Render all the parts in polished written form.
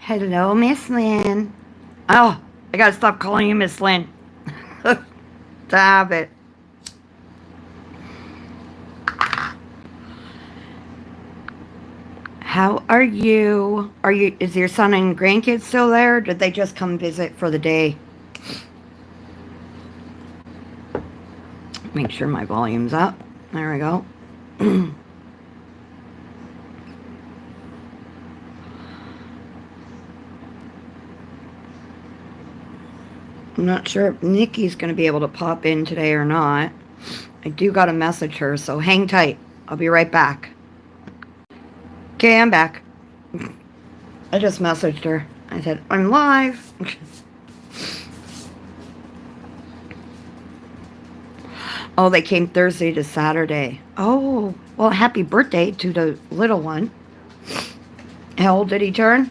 Hello, Miss Lynn. Oh, I gotta stop calling you Miss Lynn. Stop it. How are you? Is your son and grandkids still there? Or did they just come visit for the day? Make sure my volume's up. There we go. I'm not sure if Nikki's going to be able to pop in today or not. I do got to message her, so hang tight. I'll be right back. Okay, I'm back. I just messaged her. I said, I'm live. Oh, they came Thursday to Saturday. Oh, well, happy birthday to the little one. How old did he turn?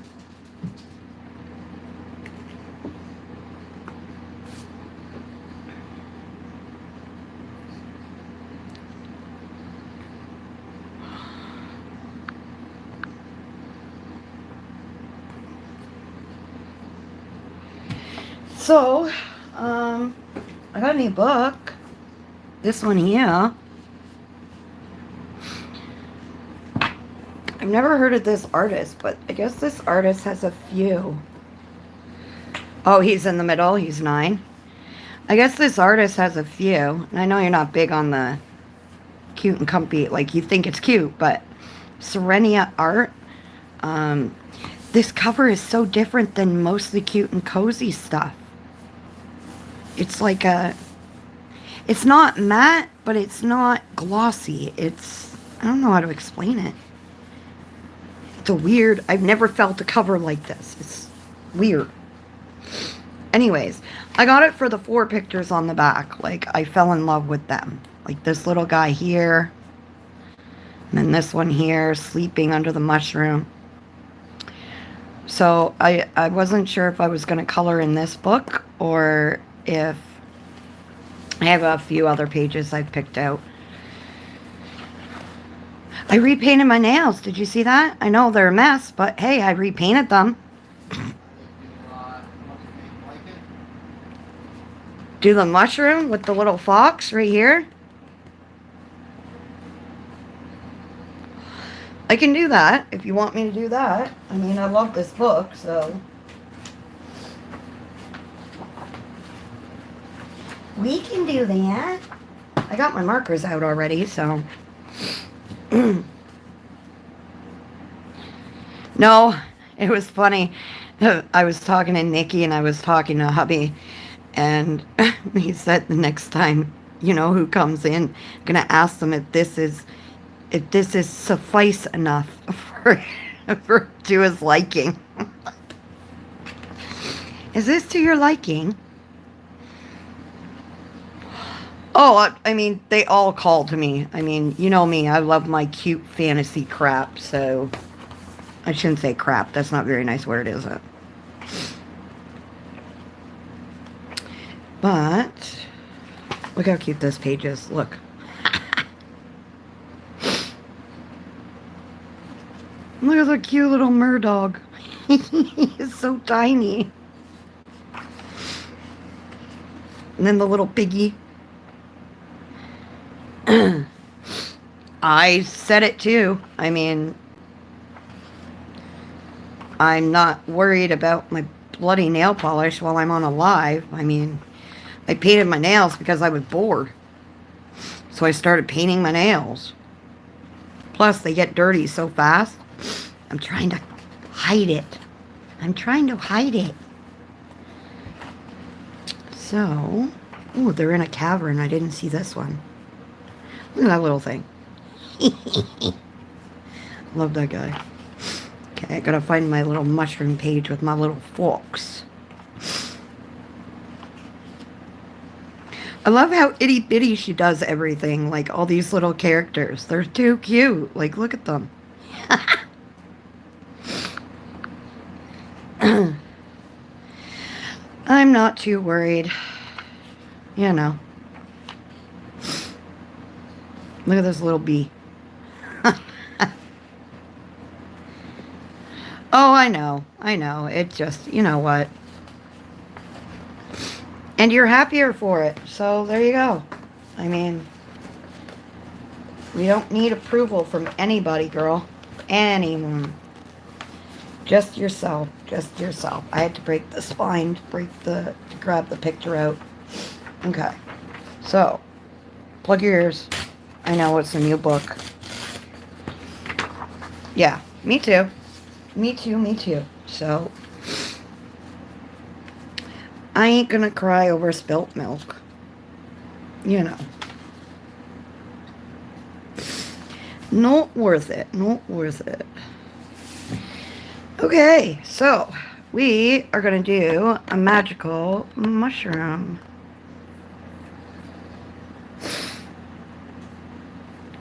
So, I got a new book. This one here. I've never heard of this artist, but I guess this artist has a few. Oh, he's in the middle. He's 9. I guess this artist has a few. And I know you're not big on the cute and comfy. Like, you think it's cute, but Serenia Art. This cover is so different than most of the cute and cozy stuff. It's like it's not matte, but it's not glossy. I don't know how to explain it. It's a weird, I've never felt a cover like this. It's weird. Anyways, I got it for the 4 pictures on the back. Like, I fell in love with them. Like this little guy here. And then this one here, sleeping under the mushroom. So I wasn't sure if I was going to color in this book or if I have a few other pages I've picked out. I repainted my nails. Did you see that? I know they're a mess, but hey, I repainted them. Do the mushroom with the little fox right here. I can do that if you want me to do that. I mean, I love this book, so. We can do that. I got my markers out already, so. No, it was funny. I was talking to Nikki and I was talking to hubby, and he said the next time, you know, who comes in, I'm gonna ask them if this is suffice enough for to his liking. Is this to your liking? Oh, I mean, they all call to me. I mean, you know me, I love my cute fantasy crap, so I shouldn't say crap. That's not a very nice word, is it? But look how cute this page is. Look. Look at the cute little murdog. He's so tiny. And then the little piggy. I said it too. I mean, I'm not worried about my bloody nail polish while I'm on a live. I mean, I painted my nails because I was bored. So I started painting my nails. Plus, they get dirty so fast. I'm trying to hide it. So, oh, they're in a cavern. I didn't see this one. Look at that little thing. Love that guy. Okay, I gotta find my little mushroom page with my little fox. I love how itty bitty she does everything. Like all these little characters. They're too cute. Like, look at them. I'm not too worried. You know. Look at this little bee. Oh, I know. I know. It just, you know what? And you're happier for it. So there you go. I mean, we don't need approval from anybody, girl. Anyone. Just yourself. Just yourself. I had to break the spine to grab the picture out. Okay. So, plug your ears. I know it's a new book. Yeah, me too. Me too, me too. So, I ain't gonna cry over spilt milk. You know. Not worth it. Not worth it. Okay, so we are gonna do a magical mushroom.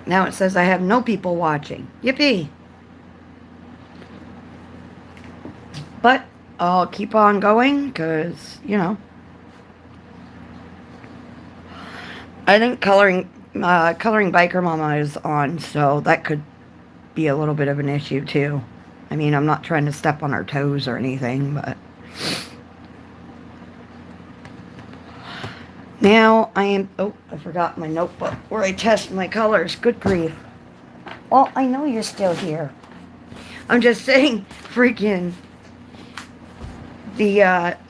Now it says I have no people watching. Yippee! But I'll keep on going because, you know, I think coloring Biker Mama is on, so that could be a little bit of an issue too. I mean, I'm not trying to step on her toes or anything, but now I am... Oh, I forgot my notebook where I test my colors. Good grief. Well, I know you're still here. I'm just saying, freaking... The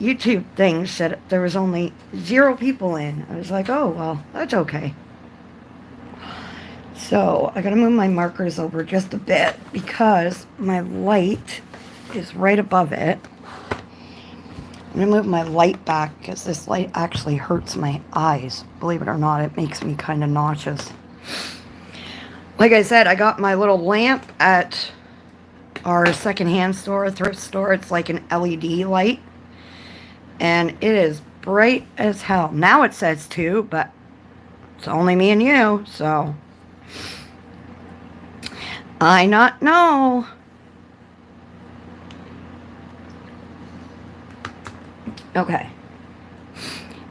YouTube thing said there was only 0 people in. I was like, oh, well, that's okay. So, I gotta move my markers over just a bit because my light is right above it. I'm gonna move my light back because this light actually hurts my eyes. Believe it or not, it makes me kind of nauseous. Like I said, I got my little lamp at our secondhand store, thrift store. It's like an LED light. And it is bright as hell. Now it says 2, but it's only me and you, so I not know. Okay.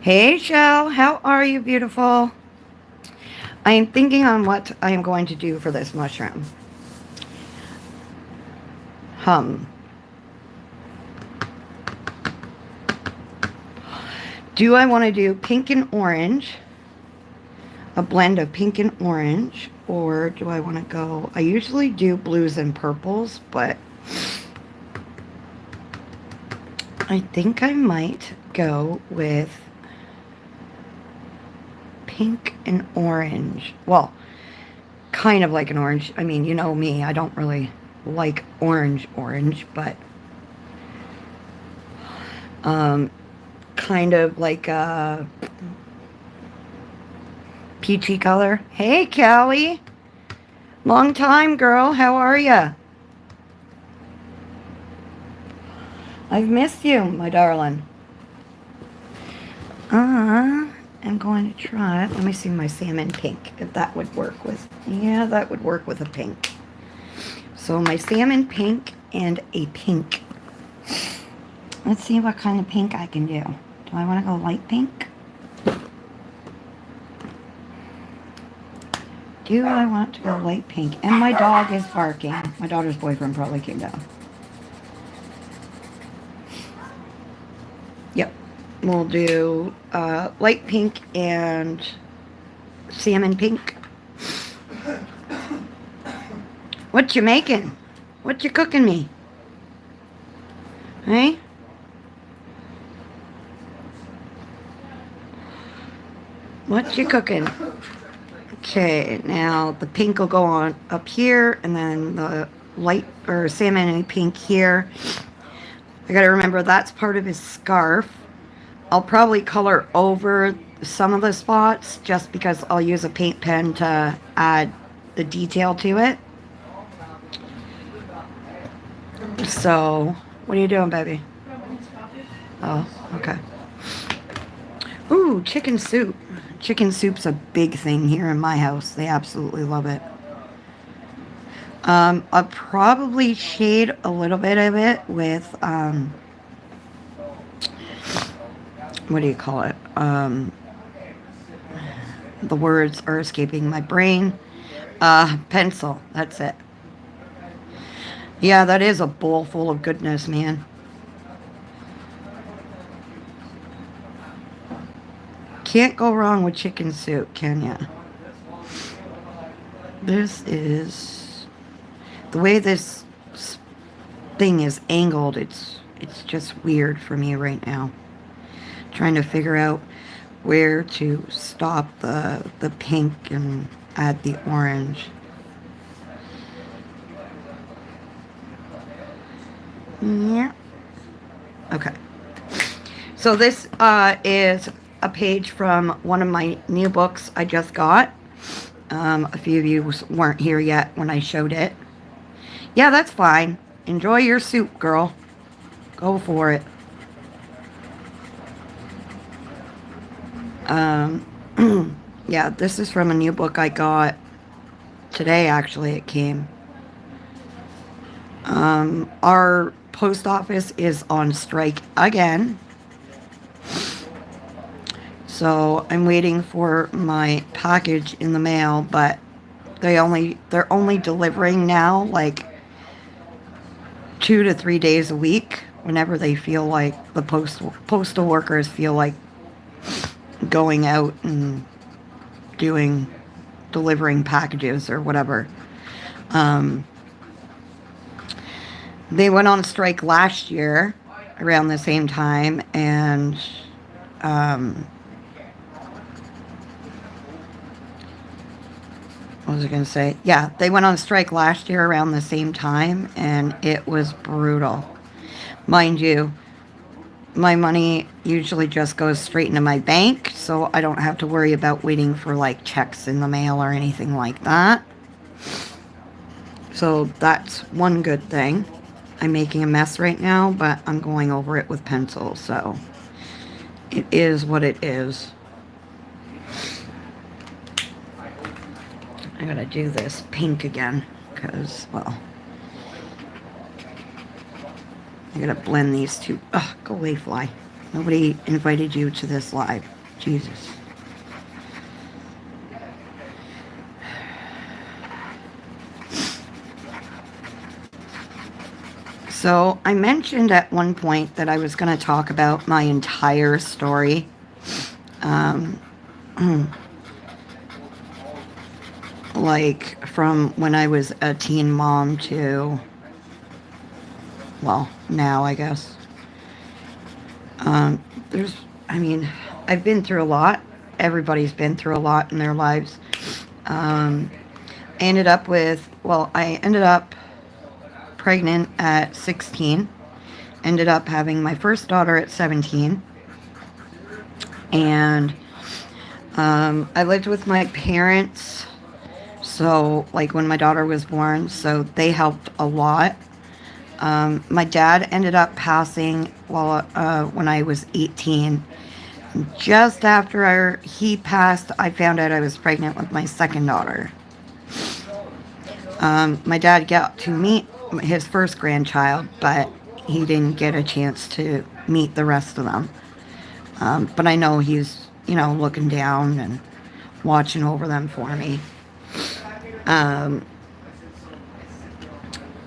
Hey, Shell. How are you, beautiful? I am thinking on what I am going to do for this mushroom. Do I want to do pink and orange? A blend of pink and orange? Or do I want to go... I usually do blues and purples, but I think I might go with pink and orange. Well, kind of like an orange. I mean, you know me. I don't really like orange, but kind of like a peachy color. Hey, Callie. Long time, girl. How are ya? I've missed you, my darling. I'm going to try it. Let me see my salmon pink, if that would work with... Yeah, that would work with a pink. So my salmon pink and a pink. Let's see what kind of pink I can do. Do I want to go light pink? Do I want to go light pink? And my dog is barking. My daughter's boyfriend probably came down. Yep. We'll do light pink and salmon pink. What you making? What you cooking me? Hey? What you cooking? Okay, now the pink will go on up here, and then the light or salmon and pink here. I gotta remember that's part of his scarf. I'll probably color over some of the spots just because I'll use a paint pen to add the detail to it. So, what are you doing, baby? Oh, okay. Ooh, chicken soup. Chicken soup's a big thing here in my house. They absolutely love it. I'll probably shade a little bit of it with, what do you call it? The words are escaping my brain. Pencil. That's it. Yeah, that is a bowl full of goodness, man. Can't go wrong with chicken soup, can ya? This is the way this thing is angled. It's just weird for me right now. Trying to figure out where to stop the pink and add the orange. Yeah. Okay. So this is a page from one of my new books I just got. A few of you weren't here yet when I showed it. Yeah, that's fine. Enjoy your soup, girl. Go for it. Yeah, this is from a new book I got today, actually. It came. Our post office is on strike again. So I'm waiting for my package in the mail, but they're only delivering now like 2 to 3 days a week whenever they feel like the postal workers feel like going out and delivering packages or whatever. They went on strike last year around the same time, and what was I going to say? Yeah, they went on strike last year around the same time, and it was brutal. Mind you, my money usually just goes straight into my bank, so I don't have to worry about waiting for like checks in the mail or anything like that. So that's one good thing. I'm making a mess right now, but I'm going over it with pencil, so it is what it is. I gotta do this pink again, because, well, I gotta blend these two. Ugh, go away, fly. Nobody invited you to this live. Jesus. So I mentioned at one point that I was going to talk about my entire story. Like from when I was a teen mom to, well, now I guess. I've been through a lot. Everybody's been through a lot in their lives. I ended up pregnant at 16. Ended up having my first daughter at 17. And I lived with my parents. So, like when my daughter was born, so they helped a lot. My dad ended up passing when I was 18. Just after he passed, I found out I was pregnant with my second daughter. My dad got to meet his first grandchild, but he didn't get a chance to meet the rest of them. But I know he's, looking down and watching over them for me.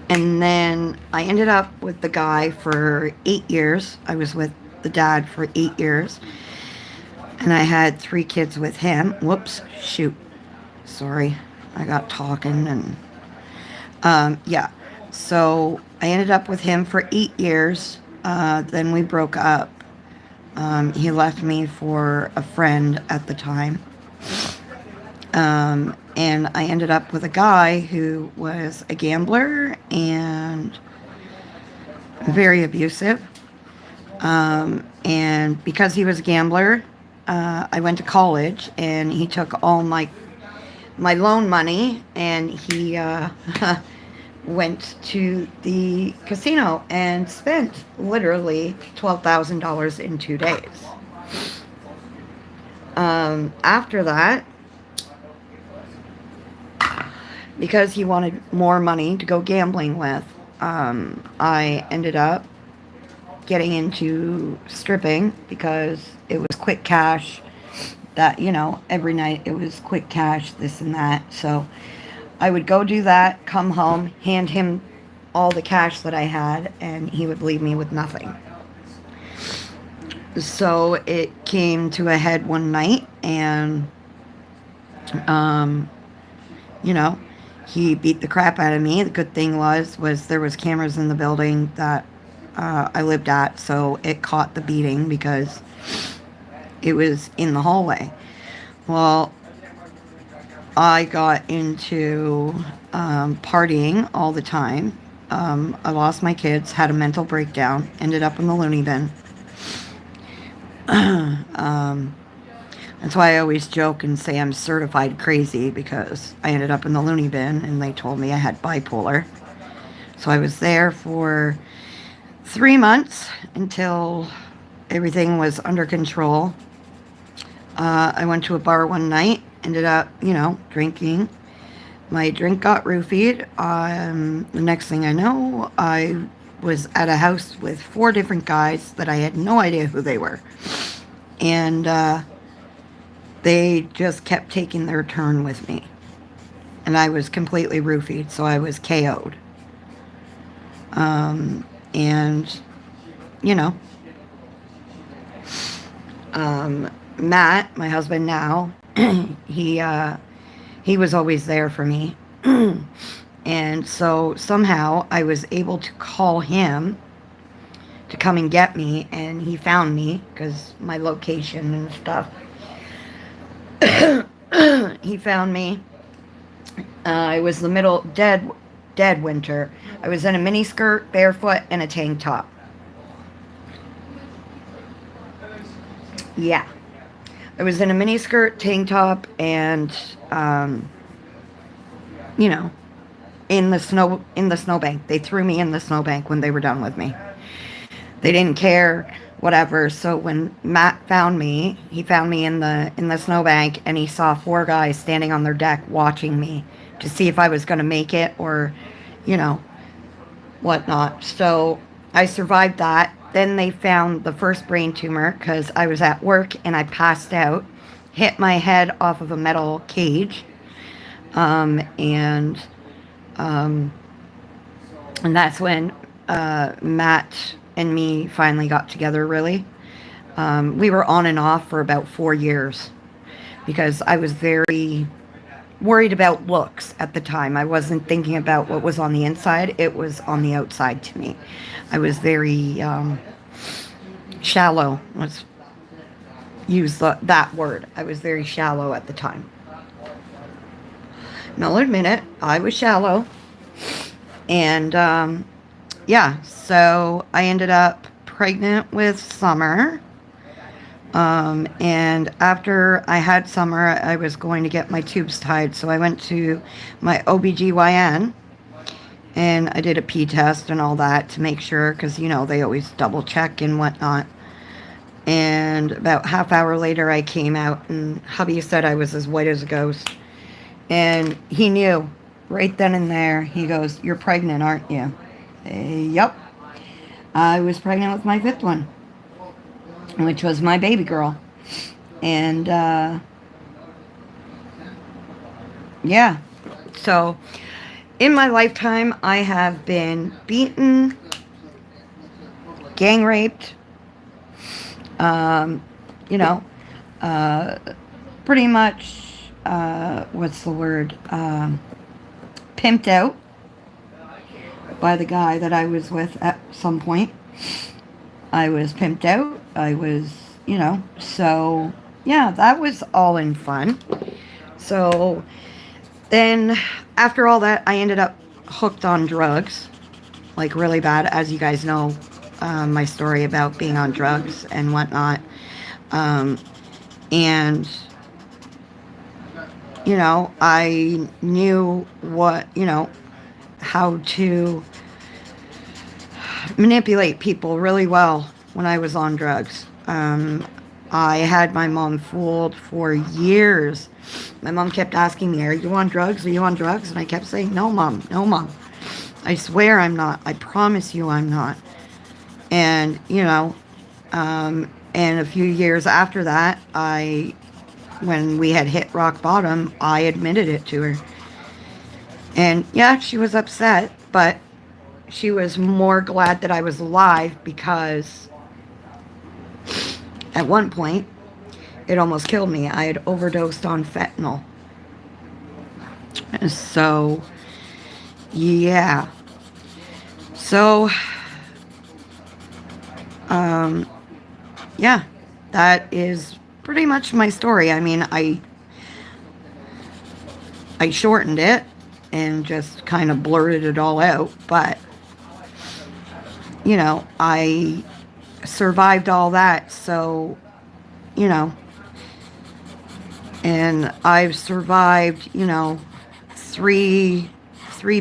And then I ended up with the guy for 8 years. I was with the dad for 8 years. And I had 3 kids with him. Whoops, shoot. Sorry, I got talking and... yeah, so I ended up with him for 8 years. Then we broke up. He left me for a friend at the time. And I ended up with a guy who was a gambler and very abusive. And because he was a gambler, I went to college and he took all my loan money and he went to the casino and spent literally $12,000 in 2 days. After that, because he wanted more money to go gambling with, I ended up getting into stripping because it was quick cash. That, every night it was quick cash, this and that. So I would go do that, come home, hand him all the cash that I had, and he would leave me with nothing. So it came to a head one night, and, um, you know, he beat the crap out of me. The good thing was there was cameras in the building that I lived at, so it caught the beating because it was in the hallway. Well, I got into partying all the time. I lost my kids, had a mental breakdown, ended up in the loony bin. That's why I always joke and say I'm certified crazy, because I ended up in the loony bin and they told me I had bipolar. So I was there for 3 months until everything was under control. I went to a bar one night, ended up, drinking. My drink got roofied. The next thing I know, I was at a house with 4 different guys that I had no idea who they were. And they just kept taking their turn with me. And I was completely roofied, so I was KO'd. And, Matt, my husband now, he was always there for me. And so somehow I was able to call him to come and get me, and he found me because my location and stuff. He found me. It was the middle, dead winter. I was in a mini skirt, barefoot, and a tank top. Yeah. I was in a mini skirt, tank top, and, in the snowbank. They threw me in the snowbank when they were done with me. They didn't care, whatever. So when Matt found me, he found me in the snowbank, and he saw 4 guys standing on their deck watching me to see if I was going to make it or, whatnot. So I survived that. Then they found the first brain tumor because I was at work and I passed out, hit my head off of a metal cage, and that's when Matt and me finally got together, really. We were on and off for about 4 years because I was very worried about looks at the time. I wasn't thinking about what was on the inside. It was on the outside to me. I was very shallow. Let's use that word. I was very shallow at the time. And I'll admit it. I was shallow. And, so I ended up pregnant with Summer. And after I had Summer, I was going to get my tubes tied. So I went to my OBGYN and I did a pee test and all that to make sure, because, they always double check and whatnot. And about half hour later, I came out and hubby said I was as white as a ghost. And he knew right then and there. He goes, "You're pregnant, aren't you?" Yep. I was pregnant with my 5th one, which was my baby girl. And, yeah. So, in my lifetime, I have been beaten, gang raped, pretty much, what's the word, pimped out by the guy that I was with at some point. I was pimped out. I was, so, yeah, that was all in fun. So, then, after all that, I ended up hooked on drugs, like really bad, as you guys know, my story about being on drugs and whatnot. And, I knew what, how to manipulate people really well when I was on drugs. I had my mom fooled for years. My mom kept asking me, "Are you on drugs? Are you on drugs?" And I kept saying, "No, Mom. No, Mom. I swear I'm not. I promise you I'm not." And, and a few years after that, when we had hit rock bottom, I admitted it to her. And yeah, she was upset, but she was more glad that I was alive because at one point it almost killed me. I had overdosed on fentanyl. So, yeah. So, um, yeah, that is pretty much my story. I mean, I shortened it and just kind of blurted it all out, but I survived all that, so you know, and I've survived, three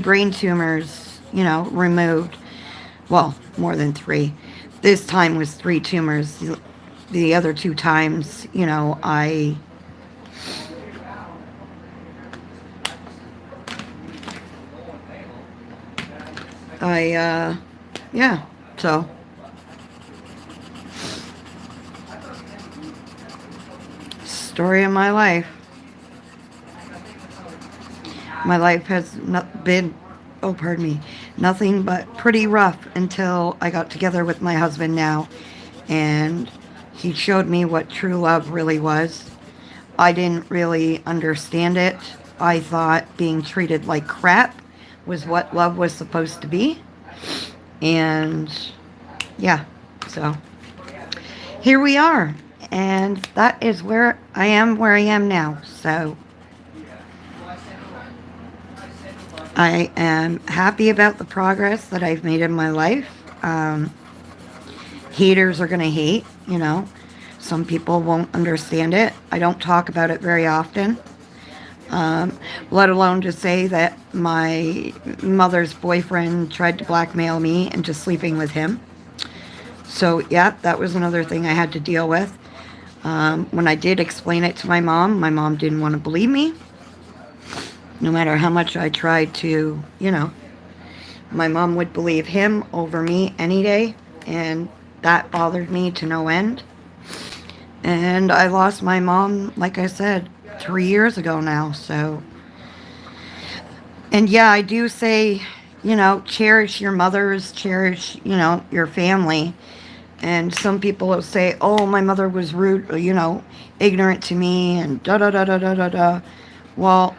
brain tumors, removed. Well, more than three. This time was three tumors. The other two times, yeah. So, story of my life. My life has not been, oh, pardon me, nothing but pretty rough until I got together with my husband now. And he showed me what true love really was. I didn't really understand it. I thought being treated like crap was what love was supposed to be. And yeah, so here we are. And that is where I am now. So I am happy about the progress that I've made in my life. Haters are going to hate, Some people won't understand it. I don't talk about it very often. Let alone to say that my mother's boyfriend tried to blackmail me into sleeping with him. So, yeah, that was another thing I had to deal with. When I did explain it to my mom didn't want to believe me. No matter how much I tried to, my mom would believe him over me any day, and that bothered me to no end. And I lost my mom, like I said, 3 years ago now, so. And yeah, I do say, cherish your mothers, cherish, your family. And some people will say, oh, my mother was rude, ignorant to me, and da da da da da da da. Well,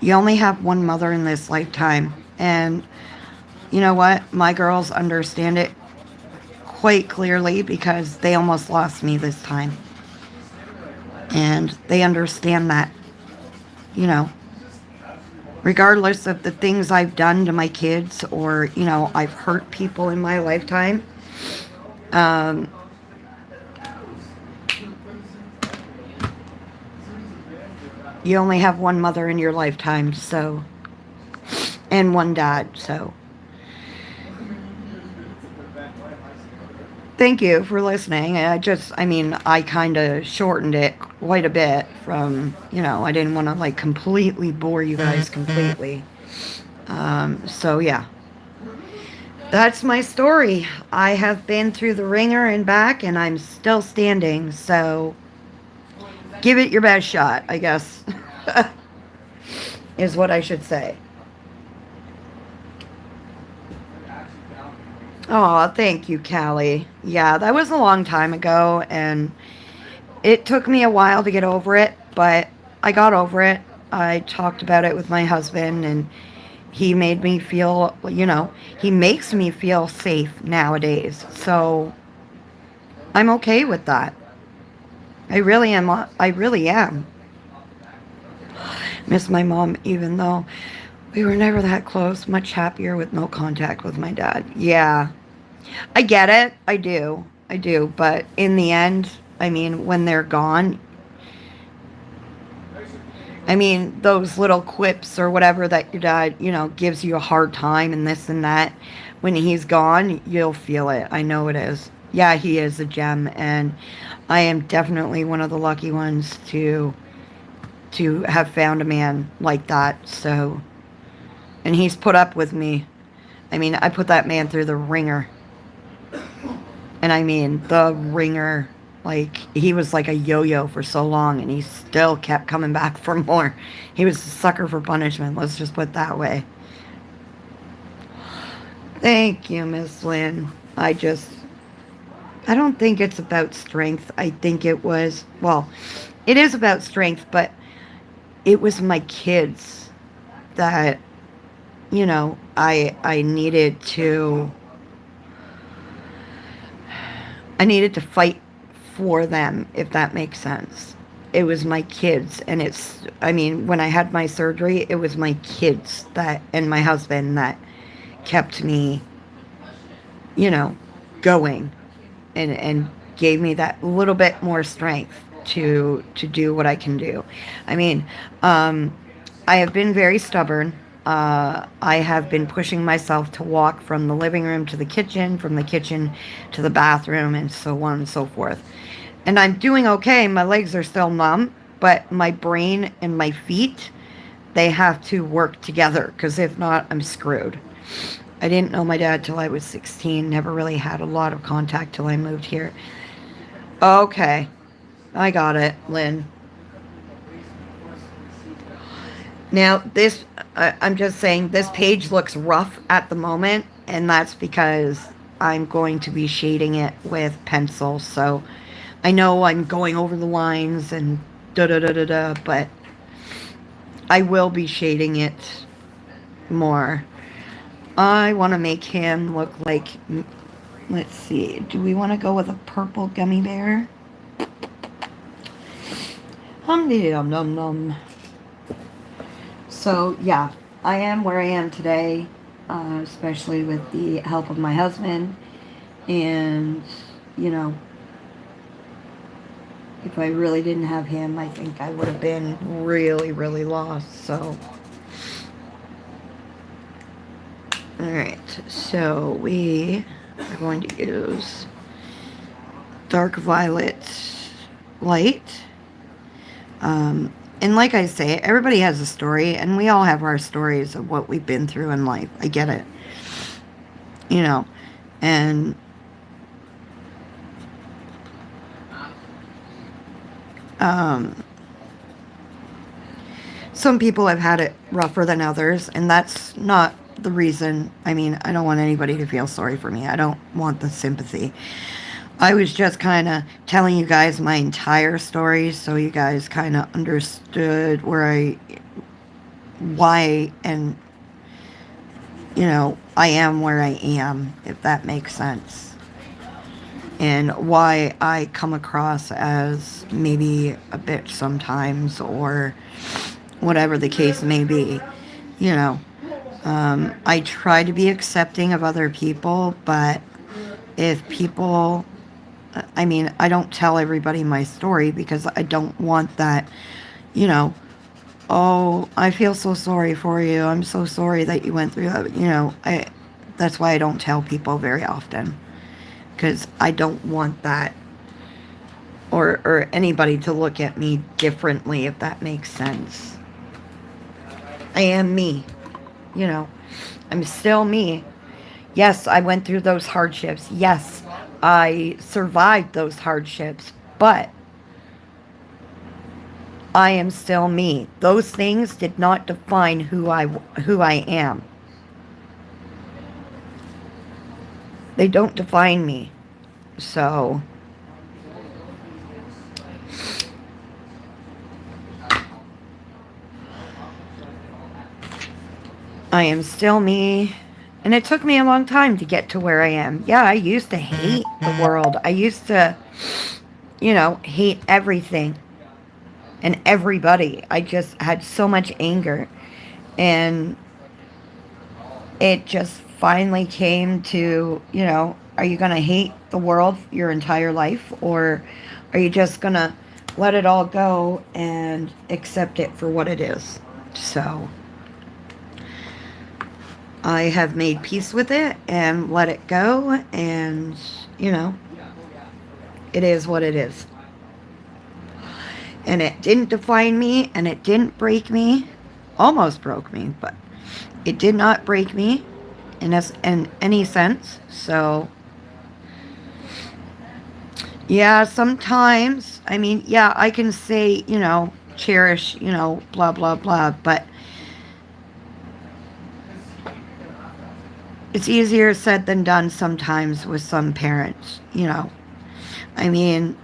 you only have one mother in this lifetime. And you know what? My girls understand it quite clearly because they almost lost me this time. And they understand that, regardless of the things I've done to my kids or, I've hurt people in my lifetime. You only have one mother in your lifetime, so, and one dad, so. Thank you for listening. I kind of shortened it quite a bit from, I didn't want to like completely bore you guys completely. So yeah. That's my story. I have been through the ringer and back, and I'm still standing, so give it your best shot, I guess, is what I should say. Oh, thank you, Callie. Yeah, that was a long time ago, and it took me a while to get over it, but I got over it. I talked about it with my husband, and he made me feel, he makes me feel safe nowadays. So I'm okay with that. I really am. I really am. Miss my mom, even though we were never that close. Much happier with no contact with my dad. Yeah. I get it. I do. I do. But in the end, when they're gone, those little quips or whatever that your dad, gives you a hard time and this and that, when he's gone, you'll feel it. I know it is. Yeah, he is a gem, and I am definitely one of the lucky ones to have found a man like that. So, and he's put up with me. I put that man through the ringer. And the ringer. Like, he was like a yo-yo for so long, and he still kept coming back for more. He was a sucker for punishment, let's just put it that way. Thank you, Miss Lynn. I don't think it's about strength. I think it was, well, it is about strength, but it was my kids that, you know, I needed to fight for them, if that makes sense. It was my kids, and I mean, when I had my surgery, it was my kids and my husband that kept me, you know, going, and gave me that little bit more strength to do what I can do. I mean, I have been very stubborn. I have been pushing myself to walk from the living room to the kitchen, from the kitchen to the bathroom, and so on and so forth. And I'm doing okay. My legs are still numb, but my brain and my feet, they have to work together, because if not, I'm screwed. I didn't know my dad till I was 16. Never really had a lot of contact till I moved here. Okay. I got it, Lynn. Now, I'm just saying, this page looks rough at the moment, and that's because I'm going to be shading it with pencil. So I know I'm going over the lines and da-da-da-da-da, but I will be shading it more. I want to make him look like, let's see, do we want to go with a purple gummy bear? Hum-dee-dum-dum-dum. So, yeah, I am where I am today, especially with the help of my husband. And, you know, if I really didn't have him, I think I would have been really, really lost. So, alright, so we are going to use dark violet light. And like I say, everybody has a story, and we all have our stories of what we've been through in life. I get it. You know, and some people have had it rougher than others, and that's not the reason. I mean, I don't want anybody to feel sorry for me. I don't want the sympathy. I was just kind of telling you guys my entire story, so you guys kind of understood why, and, you know, I am where I am, if that makes sense. And why I come across as maybe a bitch sometimes, or whatever the case may be. You know, I try to be accepting of other people, but if people... I mean, I don't tell everybody my story because I don't want that, you know, oh, I feel so sorry for you. I'm so sorry that you went through that. You know, that's why I don't tell people very often, because I don't want that, or anybody to look at me differently, if that makes sense. I am me, you know, I'm still me. Yes, I went through those hardships. Yes, I survived those hardships, but I am still me. Those things did not define who I am. They don't define me. So, I am still me. And it took me a long time to get to where I am. Yeah, I used to hate the world. I used to, you know, hate everything and everybody. I just had so much anger. And it just finally came to, you know, are you going to hate the world your entire life? Or are you just going to let it all go and accept it for what it is? So... I have made peace with it and let it go, and, you know, it is what it is. And it didn't define me, and it didn't break me. Almost broke me, but it did not break me in any sense. So, Yeah, sometimes, I mean, yeah, I can say, cherish, blah, blah, blah, but it's easier said than done sometimes with some parents. I mean,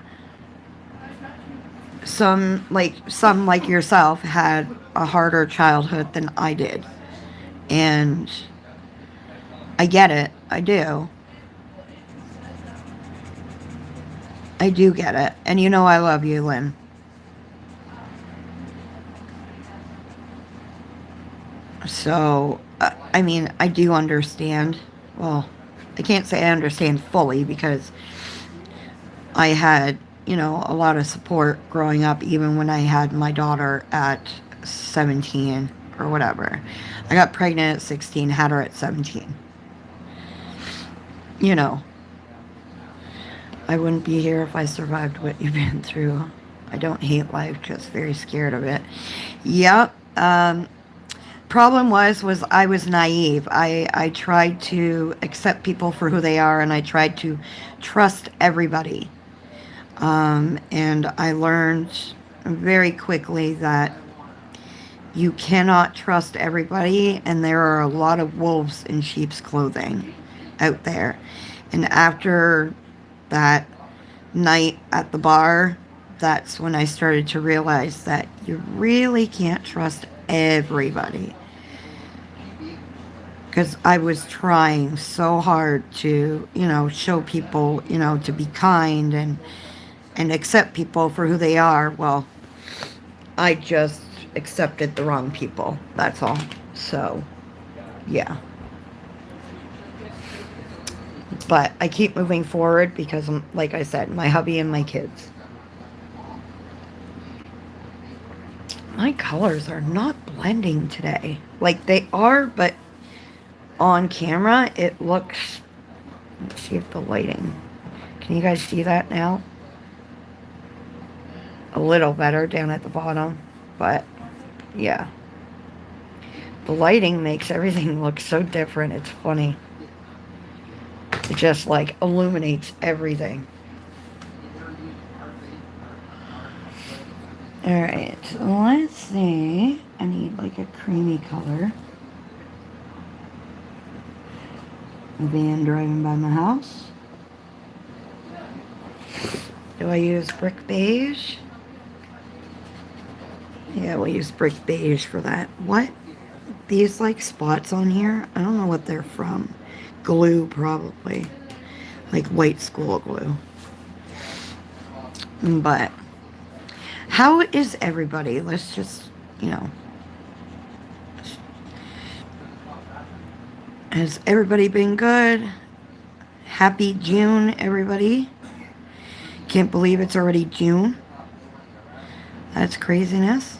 some like yourself had a harder childhood than I did. And I get it. I do. I do get it. And I love you, Lynn. So, I mean, I do understand. Well, I can't say I understand fully because I had, a lot of support growing up, even when I had my daughter at 17 or whatever. I got pregnant at 16, had her at 17. You know, I wouldn't be here if I survived what you've been through. I don't hate life, just very scared of it. Yep. Problem was I was naive. I tried to accept people for who they are, and I tried to trust everybody. And I learned very quickly that you cannot trust everybody, and there are a lot of wolves in sheep's clothing out there. And after that night at the bar, that's when I started to realize that you really can't trust everybody. Because I was trying so hard to, show people, to be kind and accept people for who they are. Well, I just accepted the wrong people. That's all. So, yeah. But I keep moving forward because, like I said, my hubby and my kids. My colors are not blending today. Like they are, but on camera it looks. Let's see if the lighting. Can you guys see that now? A little better down at the bottom, but yeah. The lighting makes everything look so different. It's funny. It just like illuminates everything. Alright, so let's see. I need like a creamy color. A van driving by my house. Do I use brick beige? Yeah, we'll use brick beige for that. What? These like spots on here? I don't know what they're from. Glue, probably. Like white school glue. But how is everybody? Let's just, has everybody been good? Happy June, everybody. Can't believe it's already June. That's craziness.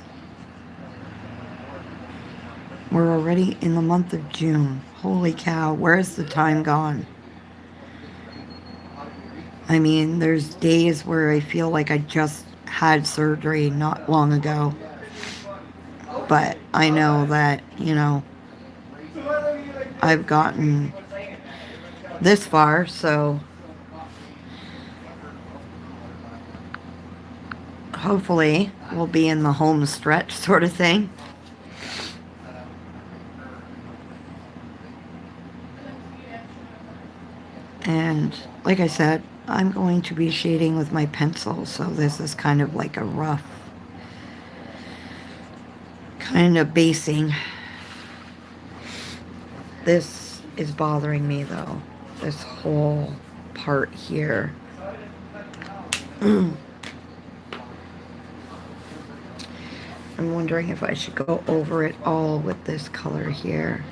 We're already in the month of June. Holy cow, where's the time gone? I mean, there's days where I feel like I just had surgery not long ago. But I know that, I've gotten this far, so hopefully we'll be in the home stretch sort of thing. And like I said, I'm going to be shading with my pencil, so this is kind of like a rough kind of basing. This is bothering me though, this whole part here. I'm wondering if I should go over it all with this color here.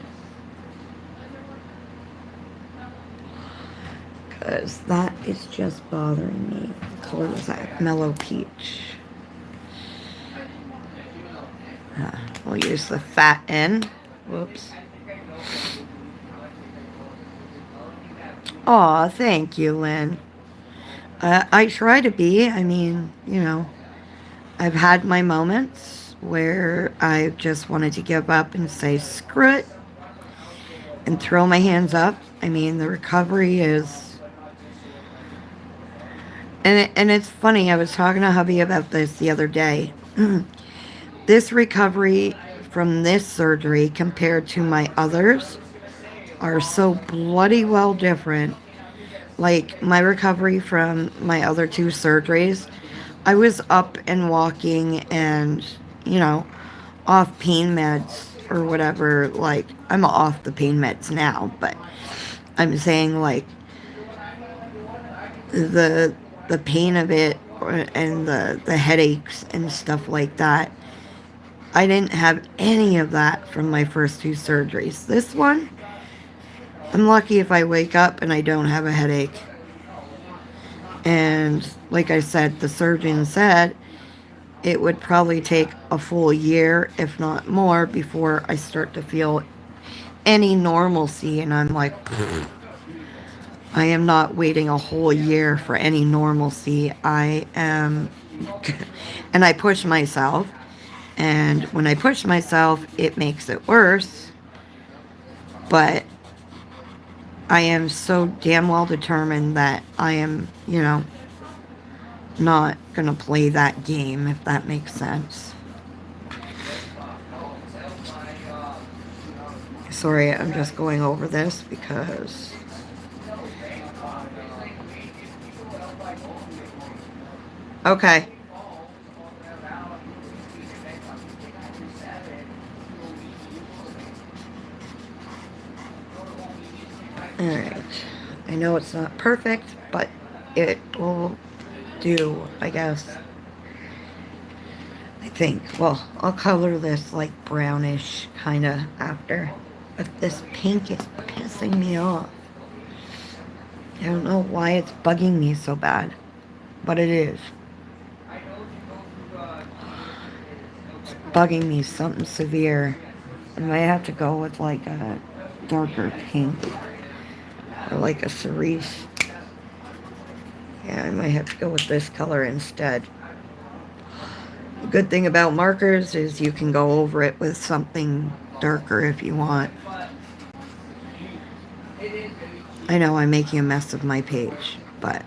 Because that is just bothering me. What color was that? Mellow peach. We'll use the fat end. Whoops. Aw, thank you, Lynn. I try to be. I mean, I've had my moments where I just wanted to give up and say, screw it, and throw my hands up. I mean, the recovery is And it's funny, I was talking to hubby about this the other day. This recovery from this surgery compared to my others are so bloody well different. Like my recovery from my other two surgeries, I was up and walking and, you know, off pain meds or whatever. Like, I'm off the pain meds now, but I'm saying, like, the the pain of it and the headaches and stuff like that. I didn't have any of that from my first two surgeries. This one, I'm lucky if I wake up and I don't have a headache. And like I said, the surgeon said it would probably take a full year, if not more, before I start to feel any normalcy. And I'm like, I am not waiting a whole year for any normalcy. I am, and I push myself. And when I push myself, it makes it worse. But I am so damn well determined that I am, you know, not going to play that game, if that makes sense. Sorry, I'm just going over this because okay. Alright. I know it's not perfect, but it will do, I guess. I think. Well, I'll color this like brownish kind of after. But this pink is pissing me off. I don't know why it's bugging me so bad, but it is. It's bugging me something severe. I might have to go with like a darker pink or like a cerise. Yeah, I might have to go with this color instead. The good thing about markers is you can go over it with something darker if you want. I know I'm making a mess of my page, but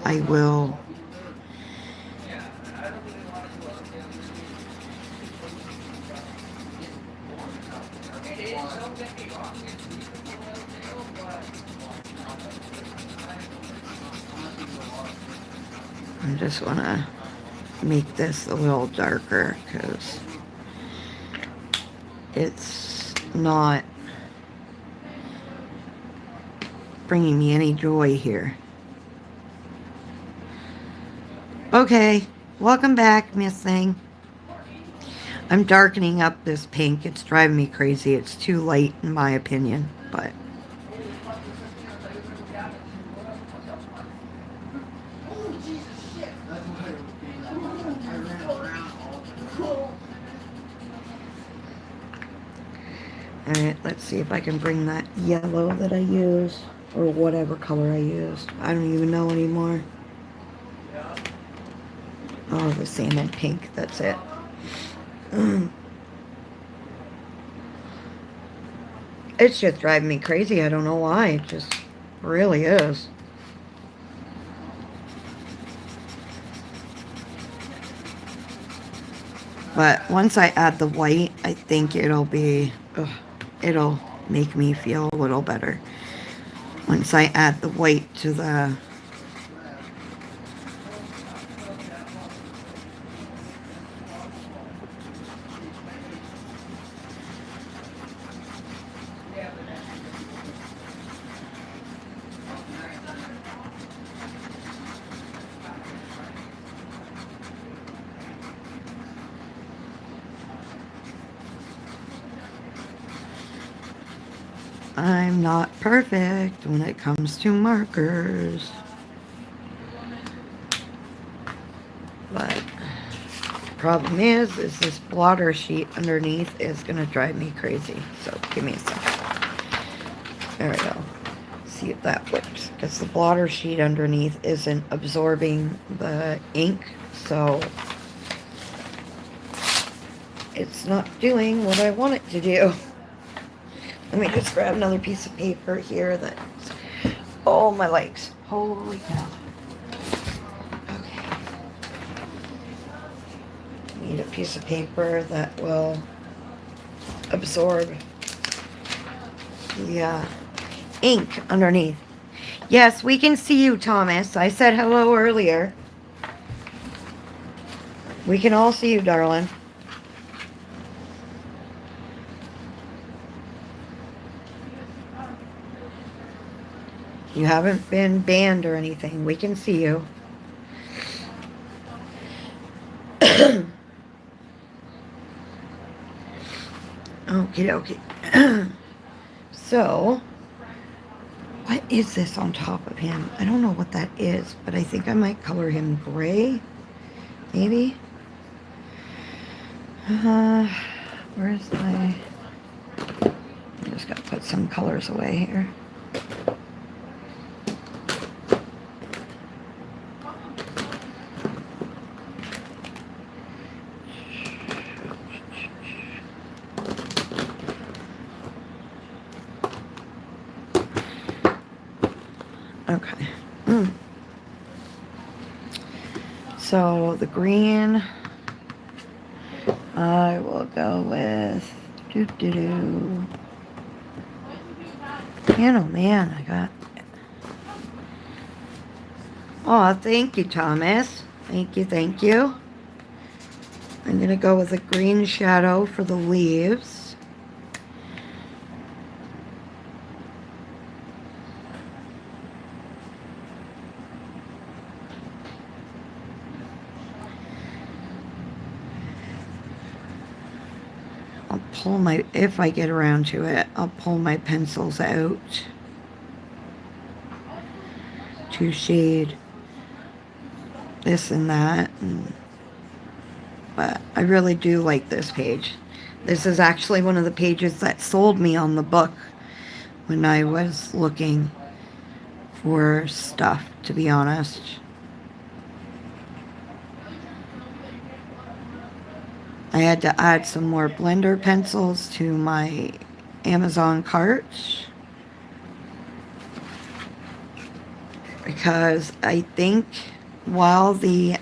I will. I just want to make this a little darker because it's not bringing me any joy here. Okay, welcome back, Miss Thing. I'm darkening up this pink. It's driving me crazy. It's too light in my opinion, but alright, let's see if I can bring that yellow that I use, or whatever color I used. I don't even know anymore. Oh, the salmon pink, that's it. It's just driving me crazy. I don't know why. It just really is. But once I add the white, I think it'll make me feel a little better. Once I add the white to the I'm not perfect when it comes to markers. But the problem is this blotter sheet underneath is going to drive me crazy. So give me a second. There we go. See if that works. Because the blotter sheet underneath isn't absorbing the ink. So it's not doing what I want it to do. Let me just grab another piece of paper here that... Oh, my legs. Holy cow. Need a piece of paper that will absorb the ink underneath. Yes, we can see you, Thomas. I said hello earlier. We can all see you, darling. You haven't been banned or anything. We can see you. Okie dokie. So, what is this on top of him? I don't know what that is, but I think I might color him gray. Maybe. Where's my... I just gotta put some colors away here. Okay. So the green, I will go with Man, oh man, I got. Oh, thank you, Thomas. Thank you, thank you. I'm gonna go with a green shadow for the leaves. Pull my, if I get around to it, I'll pull my pencils out to shade this and that. But I really do like this page. This is actually one of the pages that sold me on the book when I was looking for stuff, to be honest. I had to add some more blender pencils to my Amazon cart because I think while the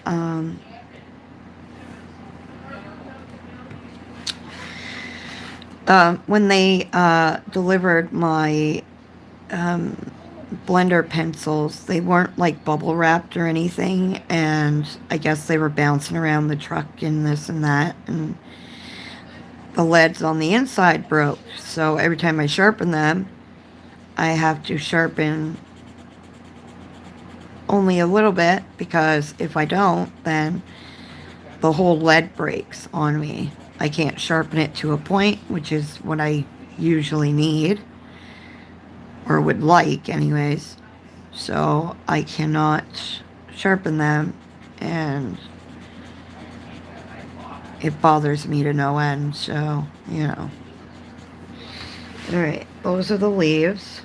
when they delivered my blender pencils, they weren't like bubble wrapped or anything, and I guess they were bouncing around the truck and this and that, and the leads on the inside broke. So every time I sharpen them, I have to sharpen only a little bit, because if I don't, then the whole lead breaks on me. I can't sharpen it to a point, which is what I usually need, or would like anyways. So I cannot sharpen them, and it bothers me to no end. So, you know. Alright, those are the leaves.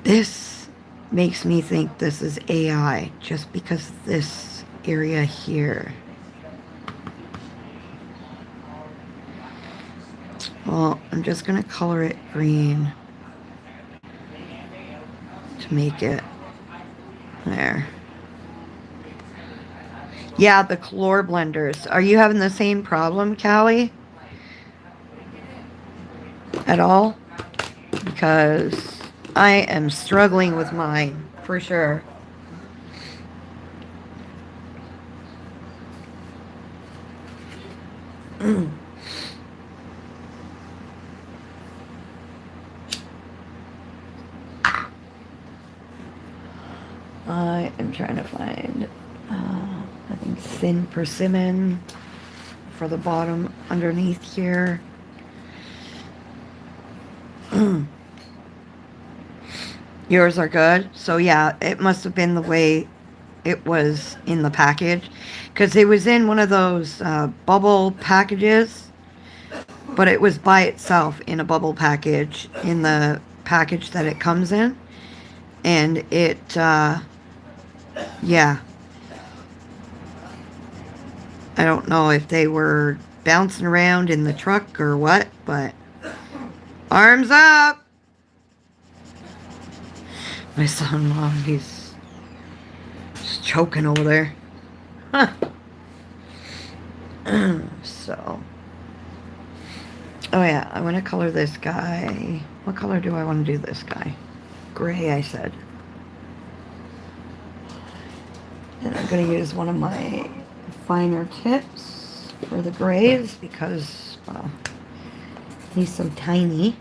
This makes me think this is AI, just because of this area here. Well, I'm just going to color it green to make it there. Yeah, the color blenders. Are you having the same problem, Callie? At all? Because I am struggling with mine, for sure. I am trying to find, I think, thin persimmon for the bottom underneath here. Yours are good. So yeah, it must have been the way it was in the package, because it was in one of those bubble packages, but it was by itself in a bubble package in the package that it comes in, and it yeah, I don't know if they were bouncing around in the truck or what, but arms up. My son-in-law, he's just choking over there. Huh. So, oh yeah, I want to color this guy. What color do I want to do this guy? Gray, I said. And I'm going to use one of my finer tips for the grays because, well, he's so tiny.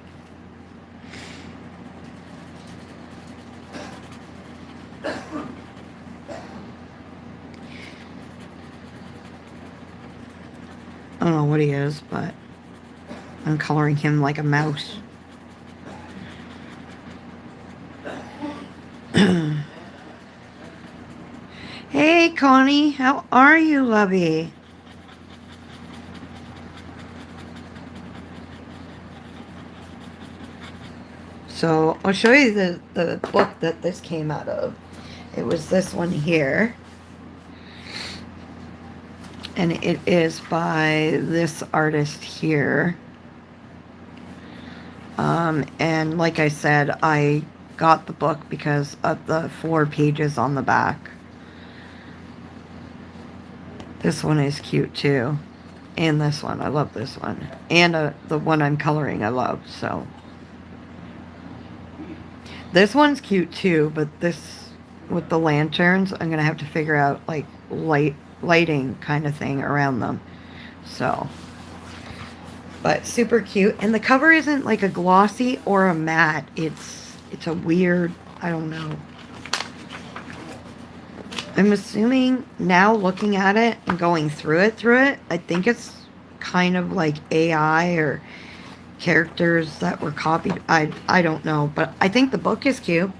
I don't know what he is, but I'm coloring him like a mouse. Hey, Connie, how are you, lovey? So I'll show you the book that this came out of. It was this one here. And it is by this artist here. And like I said, I got the book because of the 4 pages on the back. This one is cute too. And this one, I love this one. And the one I'm coloring, I love, so. This one's cute too, but this, with the lanterns, I'm going to have to figure out, like, lighting kind of thing around them. So. But super cute. And the cover isn't like a glossy or a matte. It's a weird, I don't know. I'm assuming now looking at it and going through it, I think it's kind of like AI or characters that were copied. I don't know, but I think the book is cute.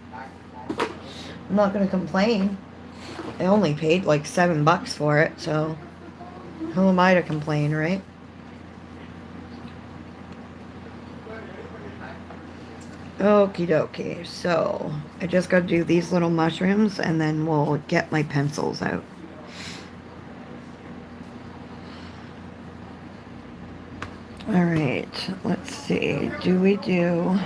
I'm not going to complain. I only paid like $7 for it, so who am I to complain, right? Okie dokie, so I just got to do these little mushrooms and then we'll get my pencils out. Alright, let's see, do we do...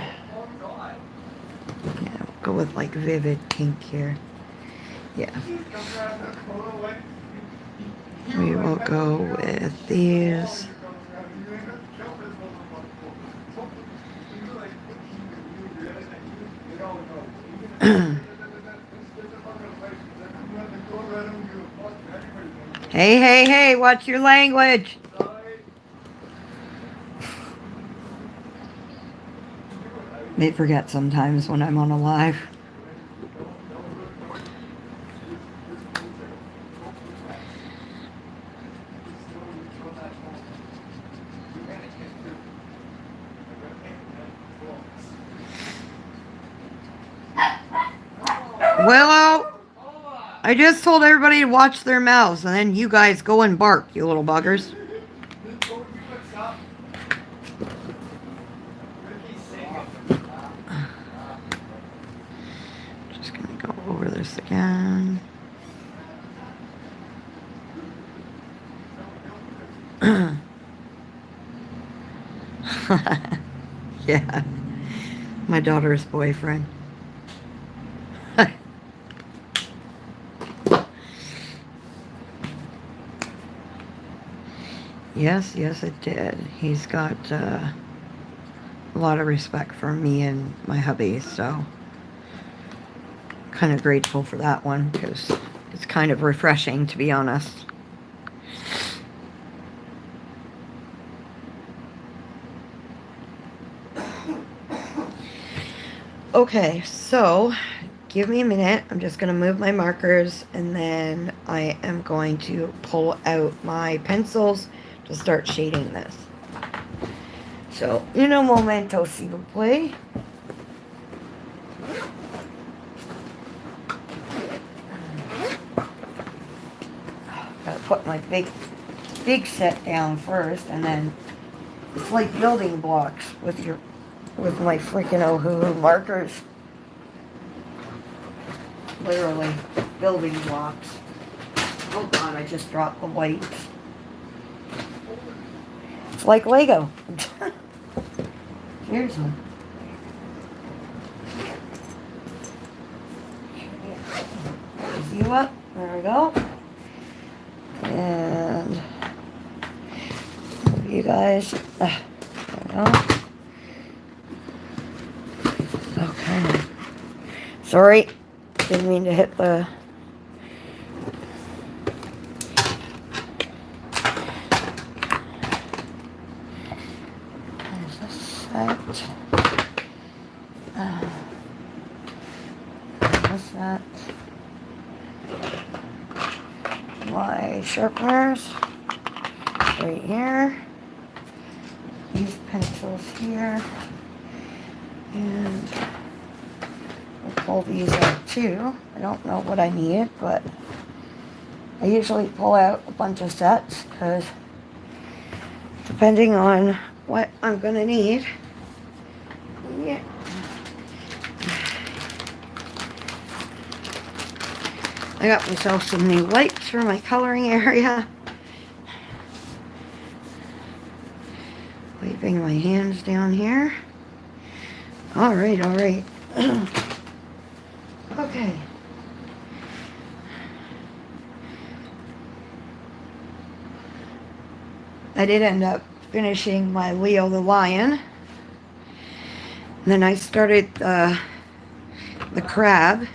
Yeah, we'll go with like vivid pink here. Yeah. We will go with these. Hey, what's your language? They forget sometimes when I'm on a live. Willow! I just told everybody to watch their mouths, and then you guys go and bark, you little buggers. Just gonna go over this again. Yeah, my daughter's boyfriend. Yes, it did. He's got a lot of respect for me and my hubby, so kind of grateful for that one because it's kind of refreshing, to be honest. Okay, so give me a minute. I'm just going to move my markers and then I am going to pull out my pencils to start shading this. So, in un momento, s'il vous plaît. Gotta put my big set down first, and then it's like building blocks with my freaking Ohuhu markers. Literally building blocks. Oh god, I just dropped the white. It's like Lego. Here's one. Raise you up. There we go. And you guys. There we go. Okay. Sorry, didn't mean to hit the... There's a set. What's that? My sharpeners right here. These pencils here. And I'll pull these out too. I don't know what I need, but I usually pull out a bunch of sets because depending on what I'm going to need. Yeah. I got myself some new lights for my coloring area. Wiping my hands down here. Alright, alright. Okay. I did end up finishing my Leo the Lion. And then I started the crab.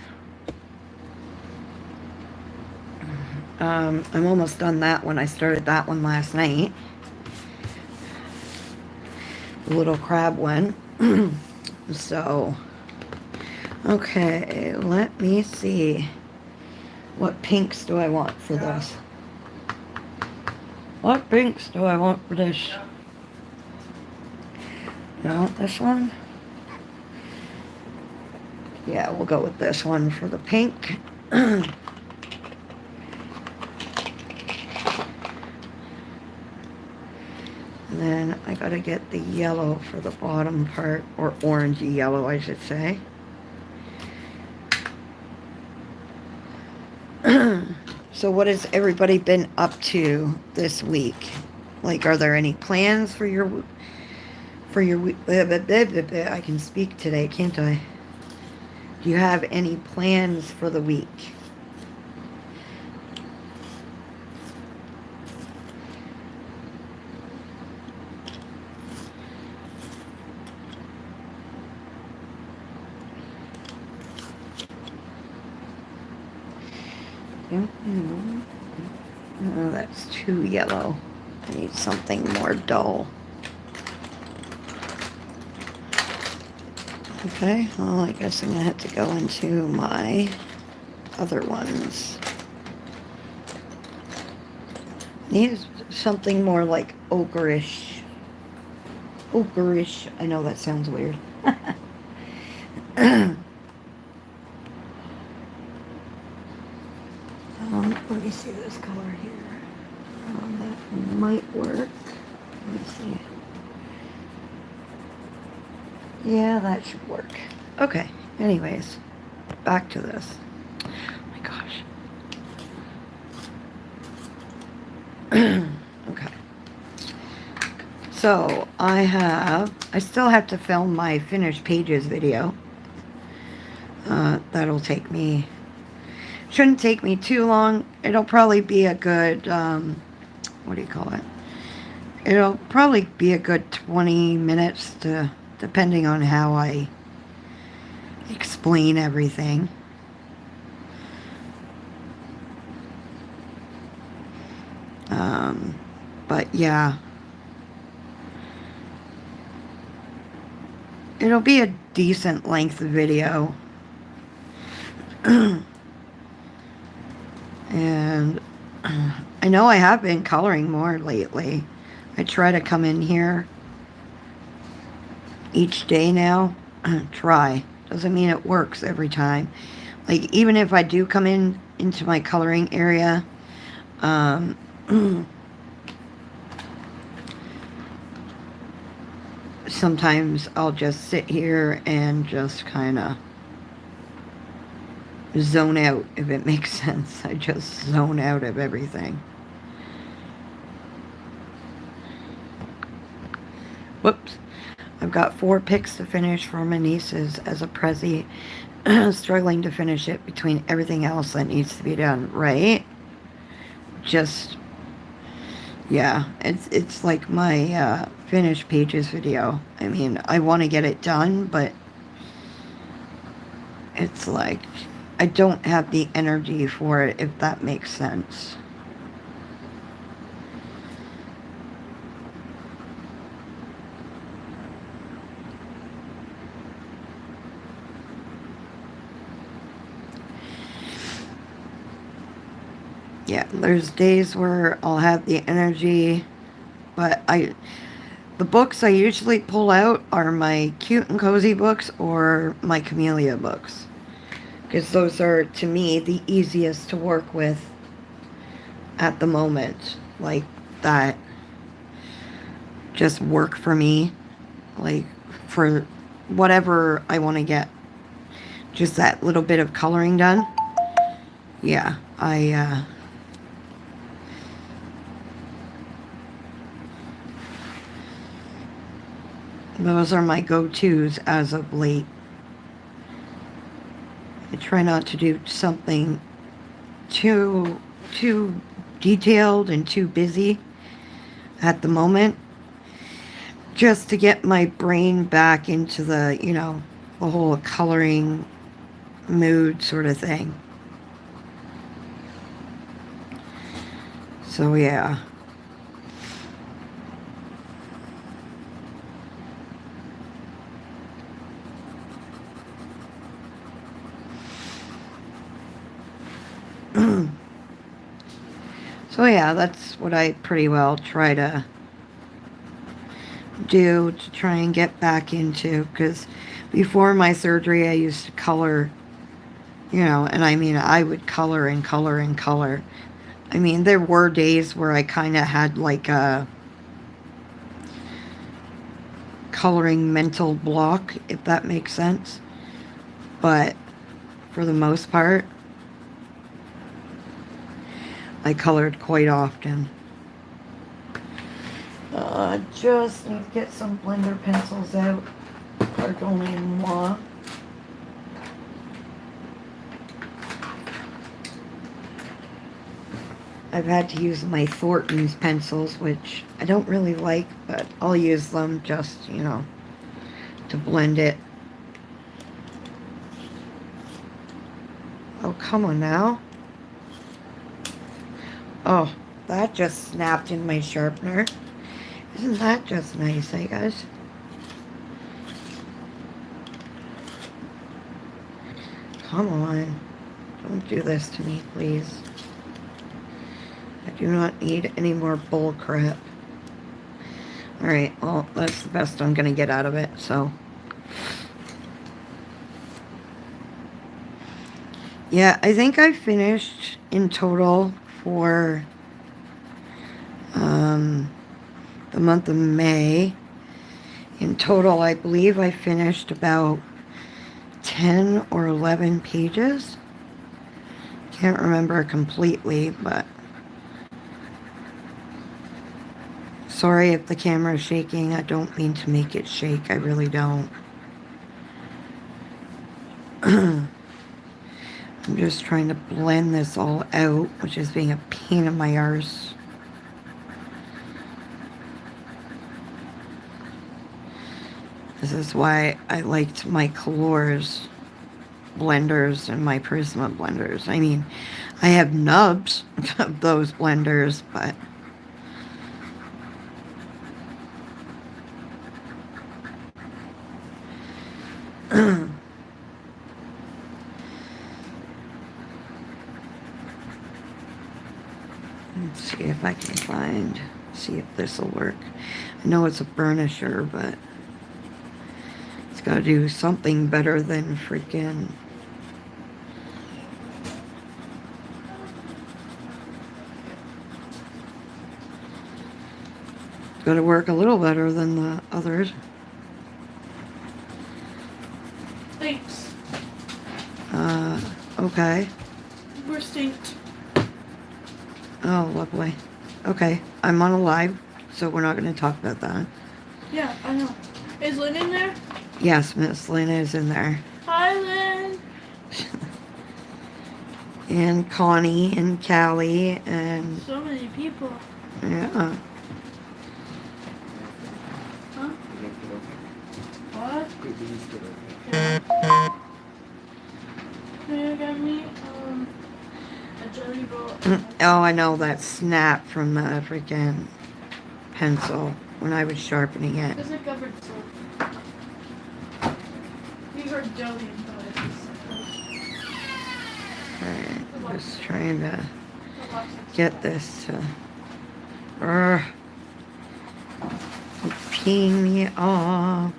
I'm almost done that one. I started that one last night. The little crab one. So, okay, let me see. What pinks do I want for this? What pinks do I want for this? No, this one? Yeah, we'll go with this one for the pink. And then I gotta get the yellow for the bottom part, or orangey yellow, I should say. So what has everybody been up to this week? Like, are there any plans for your week? I can speak today, can't I? Do you have any plans for the week? Oh, that's too yellow. I need something more dull. Okay, well, I guess I'm going to have to go into my other ones. Need something more like ochreish. Ochreish. I know that sounds weird. Let me see this color here. That might work. Let me see. Yeah, that should work. Okay, anyways, back to this. Oh my gosh. Okay. So, I still have to film my finished pages video. That'll take me, shouldn't take me too long. It'll probably be a good, what do you call it? It'll probably be a good 20 minutes to, depending on how I explain everything. But yeah. It'll be a decent length video. And I know I have been coloring more lately. I try to come in here each day now. Try. Doesn't mean it works every time. Like, even if I do come into my coloring area, sometimes I'll just sit here and just kind of zone out, if it makes sense. I just zone out of everything. Whoops. I've got 4 picks to finish for my nieces as a Prezi. Struggling to finish it between everything else that needs to be done, right? Just Yeah, it's like my finished pages video. I mean, I want to get it done, but it's like I don't have the energy for it, if that makes sense. Yeah, there's days where I'll have the energy, but the books I usually pull out are my cute and cozy books or my camellia books, because those are, to me, the easiest to work with at the moment. Like, that just work for me, like, for whatever I want to get. Just that little bit of coloring done. Yeah, those are my go-tos as of late. I try not to do something too detailed and too busy at the moment, just to get my brain back into the whole coloring mood sort of thing. So yeah. So yeah, that's what I pretty well try to do to try and get back into, because before my surgery I used to color, and I mean I would color and color and color. I mean, there were days where I kind of had like a coloring mental block, if that makes sense. But for the most part, I colored quite often. Just need to get some blender pencils out. Pardonnez-moi. I've had to use my Thornton's pencils, which I don't really like, but I'll use them just, to blend it. Oh, come on now. Oh, that just snapped in my sharpener. Isn't that just nice, eh, guys? Come on. Don't do this to me, please. I do not need any more bull crap. Alright, well, that's the best I'm gonna get out of it, so. Yeah, I think I finished in total for the month of May. In total, I believe I finished about 10 or 11 pages. Can't remember completely, but sorry if the camera is shaking. I don't mean to make it shake. I really don't. I'm just trying to blend this all out, which is being a pain in my arse. This is why I liked my Colors blenders and my Prisma blenders. I mean, I have nubs of those blenders, but let's see if I can see if this will work. I know it's a burnisher, but it's got to do something better than freaking... It's got to work a little better than the others. Thanks. Okay. We're synced. Oh, lovely. Okay, I'm on a live, so we're not going to talk about that. Yeah, I know. Is Lynn in there? Yes, Miss Lynn is in there. Hi, Lynn. And Connie and Callie and... So many people. Yeah. Huh? What? Can you get me a jelly roll? Oh, I know that snap from the freaking pencil when I was sharpening it. Is it covered soap? These are jelly inside. Alright, just trying to get this to peeing me off.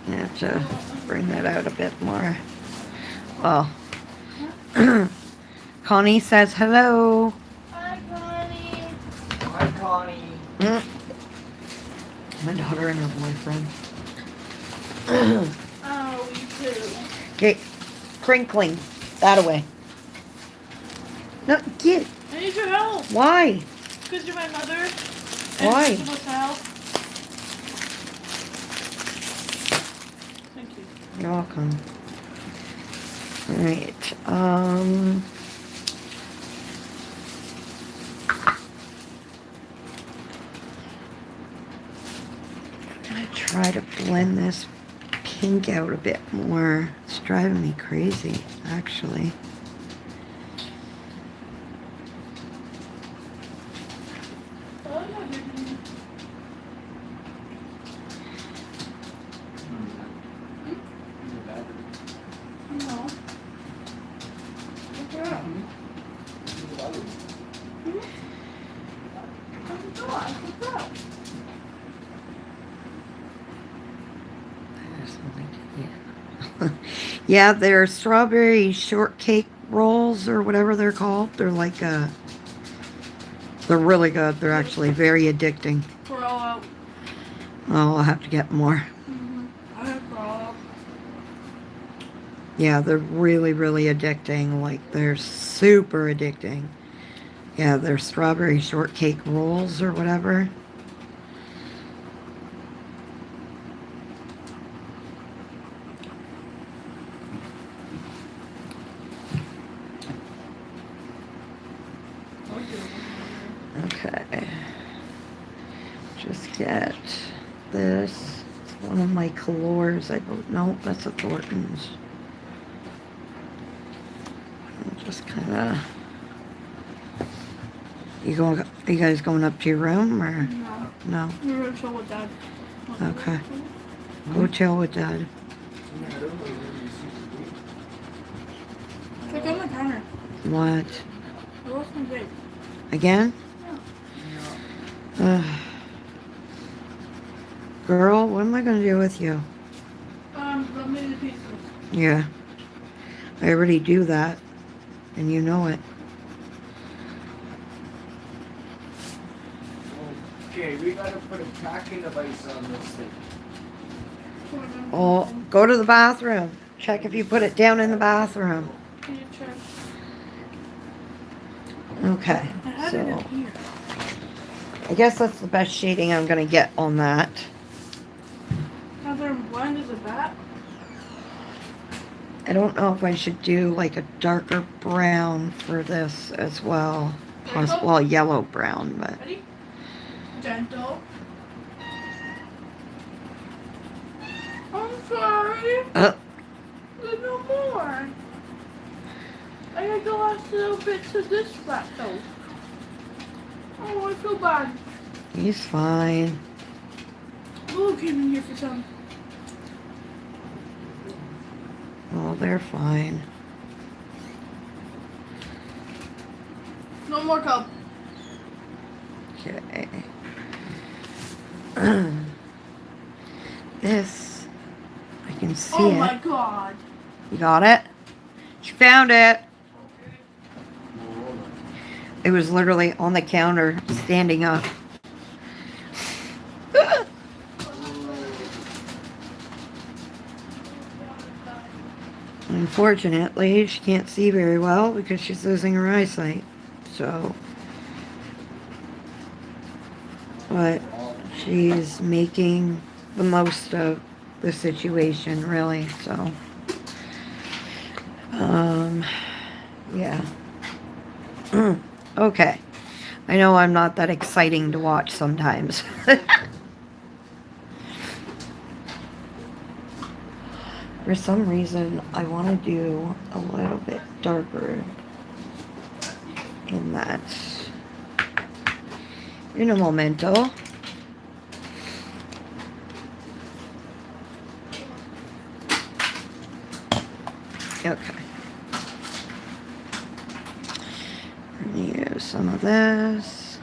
I have to bring that out a bit more. Well, Connie says hello. Hi, Connie. Hi, Connie. My daughter and her boyfriend. Oh, we too. Okay, crinkling that away. No, get. I need your help. Why? Because you're my mother. Why? And you're supposed to help. Thank you. You're welcome. Alright, I'm gonna try to blend this pink out a bit more. It's driving me crazy, actually. Oh, yeah, baby. No. Look it up. Look it up. There's something to- yeah. Yeah, they're strawberry shortcake rolls or whatever they're called. They're like, they're really good. They're actually very addicting. Throw out. Oh, I'll have to get more. I have throw out. Yeah, they're really, really addicting. Like, they're super addicting. Yeah, they're strawberry shortcake rolls or whatever. Okay. Just get this. It's one of my colors. I don't know. That's a Thornton's. And just kind of. Are you guys going up to your room or No. no? We're going to chill with Dad. Okay. Go chill with Dad. Check on the counter. What? I lost my vape. Again? Girl, what am I going to do with you? Rub me the pieces. Yeah. I already do that. And you know it. Okay, we gotta put a tracking device on this thing. Oh, go to the bathroom. Check if you put it down in the bathroom. Can you check? Okay. I have it So, in here. I guess that's the best shading I'm going to get on that. Another blend is a bat. I don't know if I should do like a darker brown for this as well. Well, yellow brown, but Ready? Gentle. I'm sorry. There's no more. I had the last little bits of this flat though. Oh, I feel bad. he's fine. Lulu came in here for some. Well, they're fine. No more cup. Okay. This, I can see Oh it. my god. You got it? She found it. It was literally on the counter, standing up. Unfortunately, she can't see very well because she's losing her eyesight. So, but she's making the most of the situation, really. So, yeah. Okay. I know I'm not that exciting to watch sometimes. For some reason, I want to do a little bit darker in that. In a momento. Okay. Use some of this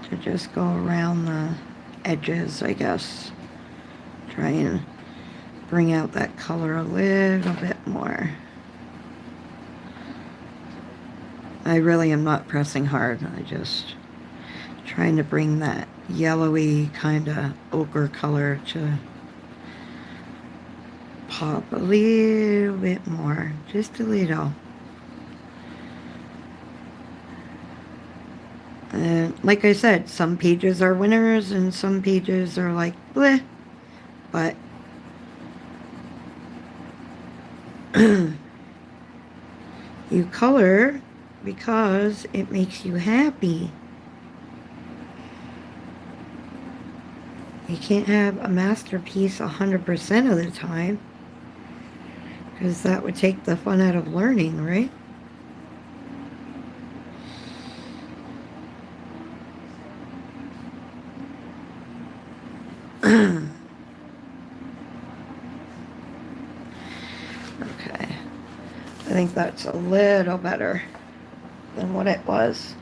to just go around the edges, I guess. Try and bring out that color a little bit more. I really am not pressing hard. I just trying to bring that yellowy kind of ochre color to pop a little bit more, just a little. And like I said, some pages are winners and some pages are like bleh, but you color because it makes you happy. You can't have a masterpiece 100% of the time, because that would take the fun out of learning, right? Okay. I think that's a little better than what it was.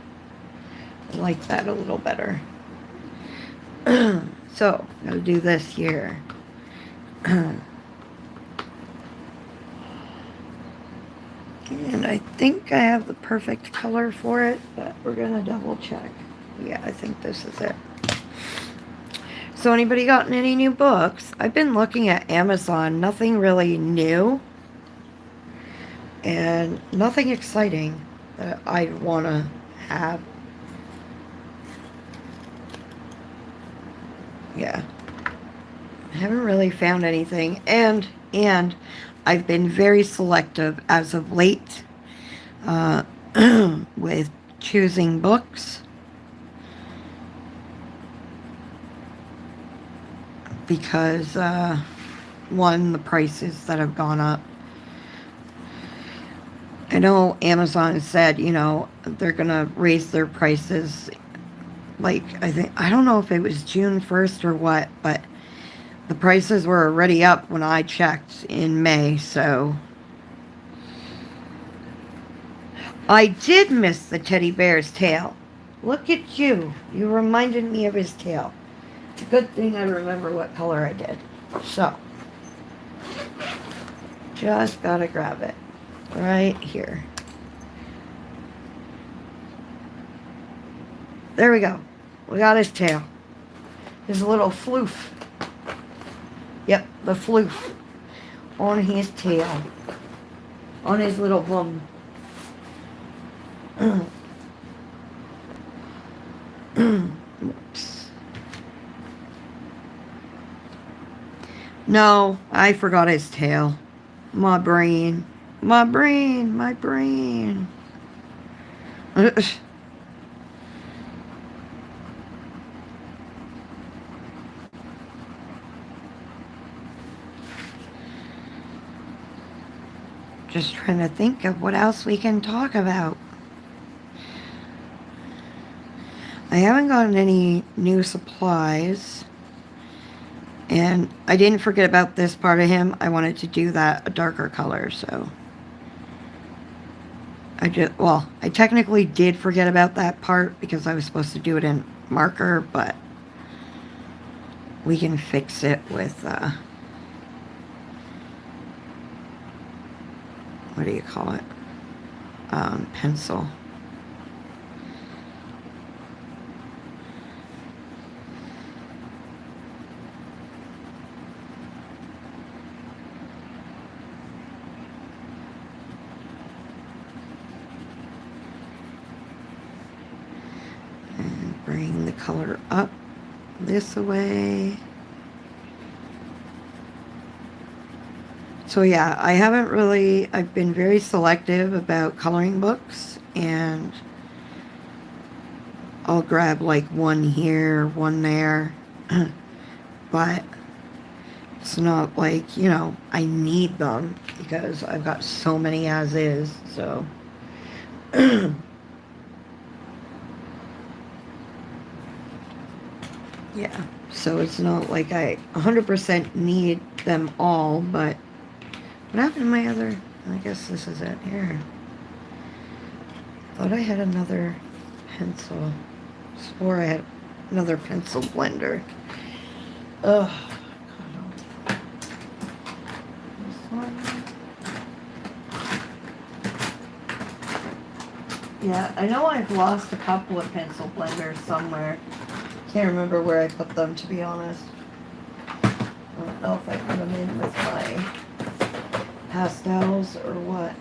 I like that a little better. So, I'm going to do this here. And I think I have the perfect color for it, but we're going to double check. Yeah, I think this is it. So anybody gotten any new books? I've been looking at Amazon. Nothing really new. And nothing exciting that I'd want to have. Yeah. I haven't really found anything. And I've been very selective as of late with choosing books. Because, one, the prices that have gone up. I know Amazon said, you know, they're going to raise their prices, like, I don't know if it was June 1st or what, but the prices were already up when I checked in May, so. I did miss the teddy bear's tail. Look at you. You reminded me of his tail. It's a good thing I remember what color I did. So, just gotta grab it. Right here. There we go. We got his tail. His little floof. Yep, the floof. On his tail. On his little bum. Whoops. No, I forgot his tail. My brain. My brain. My brain. Just trying to think of what else we can talk about. I haven't gotten any new supplies. And I didn't forget about this part of him. I wanted to do that a darker color, so. I technically did forget about that part because I was supposed to do it in marker, but we can fix it with, what do you call it? Pencil. And bring the color up this way. So yeah, I've been very selective about coloring books, and I'll grab like one here, one there. But it's not like, you know, I need them because I've got so many as is, so. Yeah, so it's not like I 100% need them all, but what happened to my other, I guess this is it here. Thought I had another pencil. Swore I had another pencil blender. Ugh. This one. Yeah, I know I've lost a couple of pencil blenders somewhere. Can't remember where I put them, to be honest. I don't know if I put them in with my pastels or what.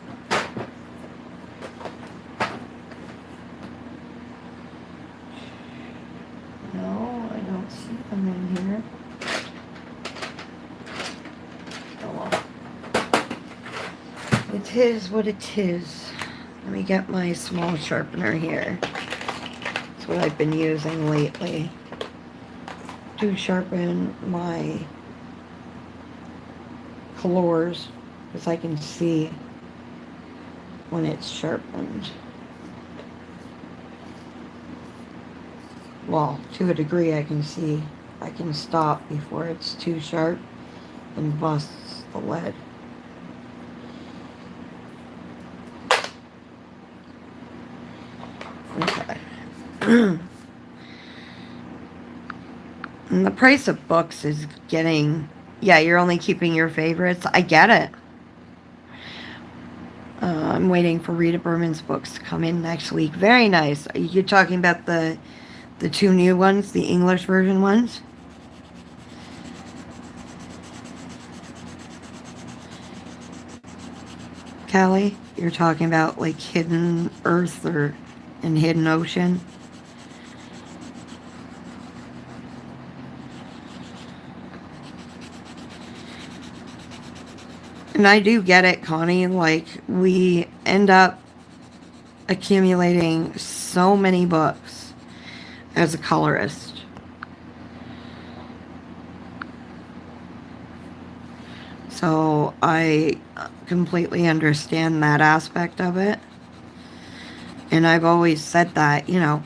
No, I don't see them in here. Oh well. It is what it is. Let me get my small sharpener here. That's what I've been using lately to sharpen my colors, because I can see when it's sharpened. Well, to a degree I can see. I can stop before it's too sharp and busts the lead. Okay. And the price of books is getting... Yeah, you're only keeping your favorites. I get it. I'm waiting for Rita Berman's books to come in next week. Very nice. You're talking about the two new ones, the English version ones? Callie, you're talking about like Hidden Earth and Hidden Ocean? And I do get it, Connie. Like, we end up accumulating so many books as a colorist. So I completely understand that aspect of it. And I've always said that, you know,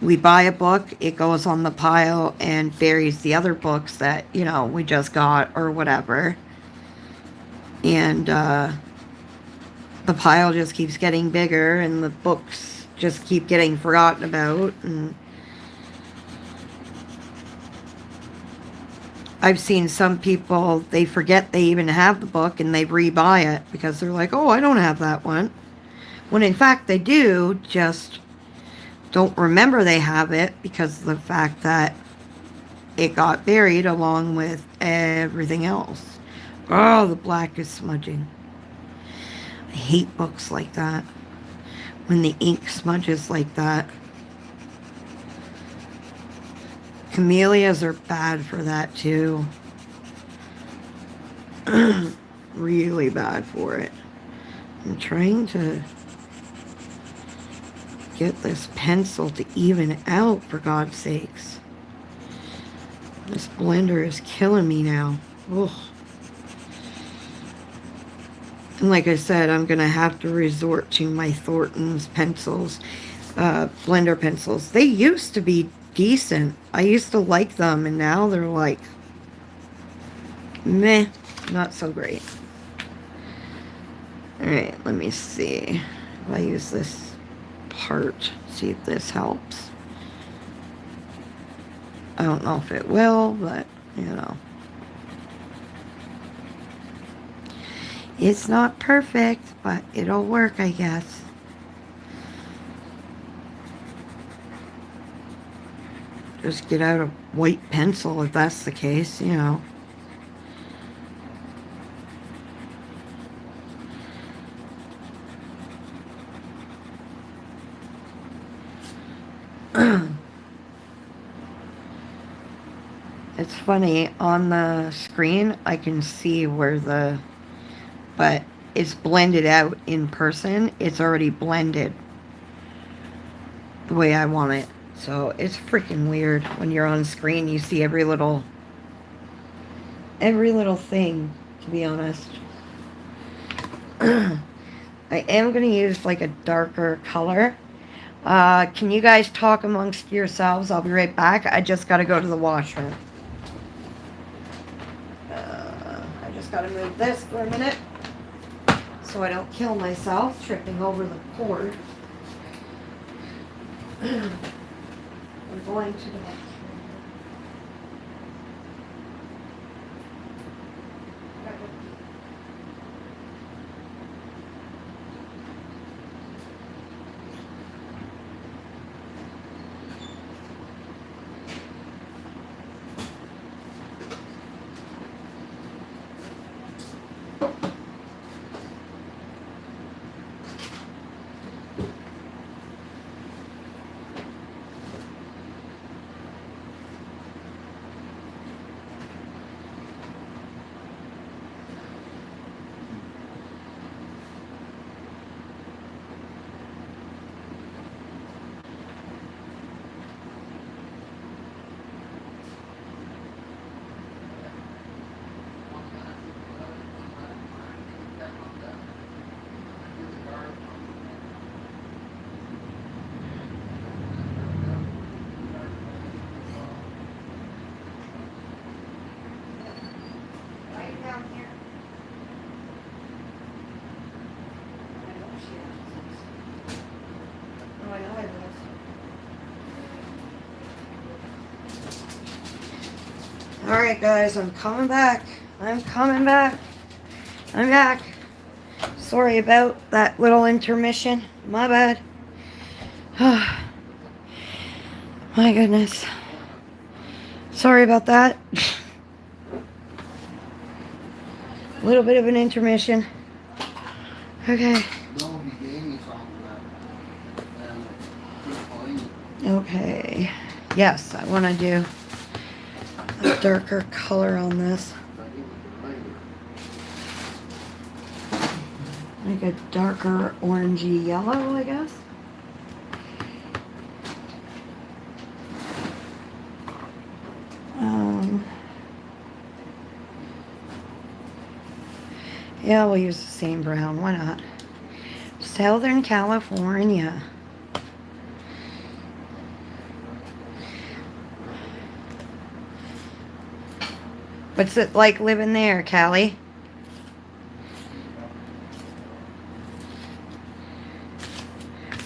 we buy a book, it goes on the pile and buries the other books that, you know, we just got or whatever. And the pile just keeps getting bigger and the books just keep getting forgotten about. And I've seen some people, they forget they even have the book and they rebuy it because they're like, oh, I don't have that one. When in fact they do, just don't remember they have it because of the fact that it got buried along with everything else. Oh, the black is smudging. I hate books like that. When the ink smudges like that. Camellias are bad for that too. Really bad for it. I'm trying to get this pencil to even out, for God's sakes. This blender is killing me now. Ugh. And like I said, I'm going to have to resort to my Thornton's pencils, blender pencils. They used to be decent. I used to like them, and now they're like, meh, not so great. Alright, let me see. If I use this part, see if this helps. I don't know if it will, but, you know. It's not perfect, but it'll work, I guess. Just get out a white pencil if that's the case, you know. It's funny, on the screen I can see where but it's blended out in person. It's already blended the way I want it. So it's freaking weird when you're on screen. You see every little thing, to be honest. I am going to use like a darker color. Can you guys talk amongst yourselves? I'll be right back. I just got to go to the washroom. I just got to move this for a minute so I don't kill myself tripping over the cord. We're going to the washroom. Alright guys, I'm coming back. I'm back. Sorry about that little intermission. My bad. My goodness. Sorry about that. A little bit of an intermission. Okay. Okay. Yes, I want to do a darker color on this. Like a darker orangey yellow, I guess. Yeah, we'll use the same brown. Why not? Southern California. What's it like living there, Callie?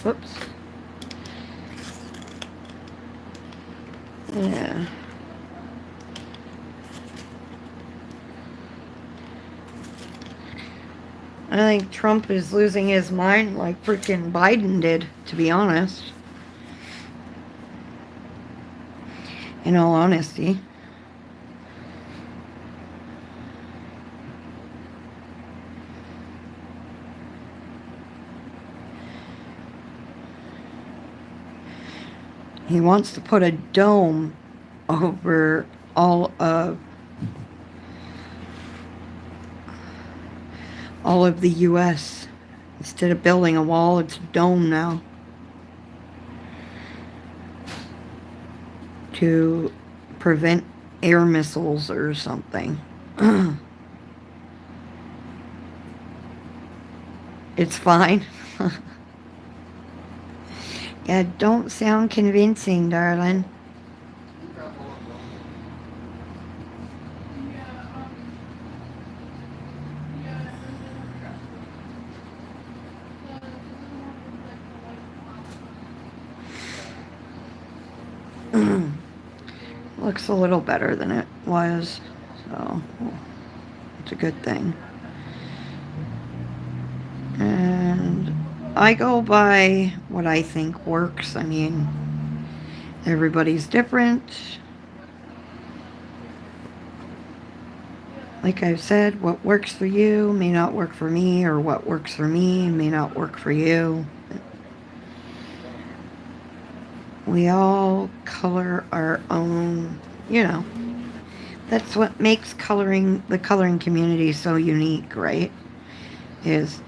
Whoops. Yeah. I think Trump is losing his mind like freaking Biden did, to be honest. In all honesty. He wants to put a dome over all of the U.S. Instead of building a wall, it's a dome now. To prevent air missiles or something. It's fine. Yeah, don't sound convincing, darling. Looks a little better than it was, so it's a good thing. And I go by what I think works. I mean, everybody's different. Like I've said, what works for you may not work for me, or what works for me may not work for you. We all color our own, you know. That's what makes the coloring community so unique, right? Is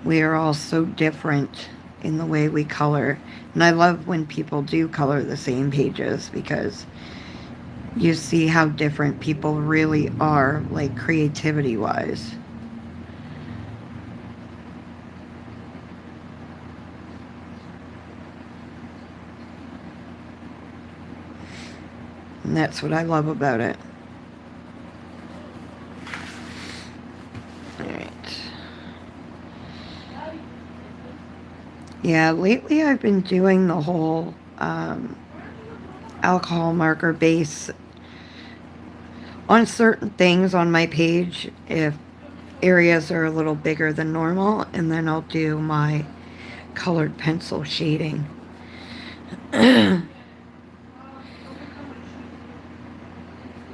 we are all so different in the way we color. And I love when people do color the same pages, because you see how different people really are, like creativity wise. And that's what I love about it. Alright. Yeah, lately I've been doing the whole alcohol marker base on certain things on my page if areas are a little bigger than normal, and then I'll do my colored pencil shading.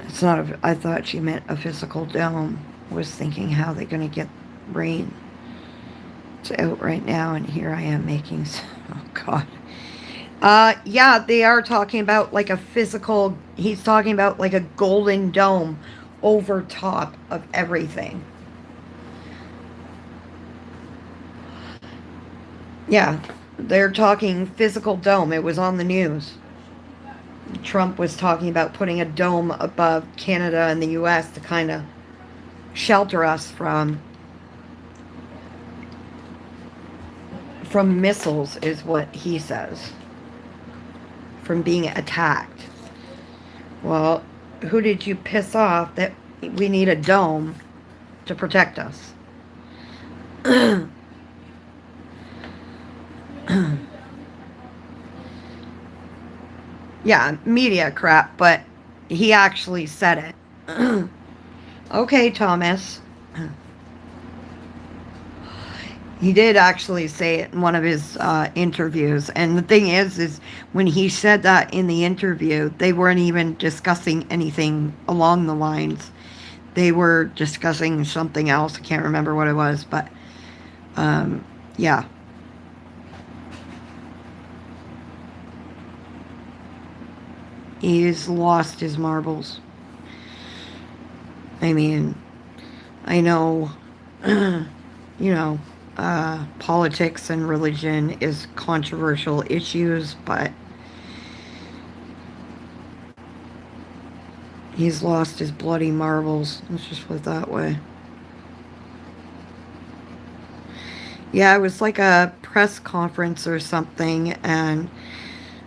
It's not a, I thought she meant a physical dome. Was thinking how they're gonna get rain. It's out right now, and here I am making, oh God. Yeah, they are talking about like a physical, he's talking about like a golden dome over top of everything. Yeah, they're talking physical dome. It was on the news. Trump was talking about putting a dome above Canada and the US to kind of shelter us from missiles, is what he says. From being attacked. Well, who did you piss off that we need a dome to protect us? Yeah, media crap, but he actually said it. Okay, Thomas. He did actually say it in one of his interviews. And the thing is when he said that in the interview, they weren't even discussing anything along the lines. They were discussing something else. I can't remember what it was, but yeah. He's lost his marbles. I mean, I know, you know, politics and religion is controversial issues, but he's lost his bloody marbles. Let's just put it that way. Yeah, it was like a press conference or something, and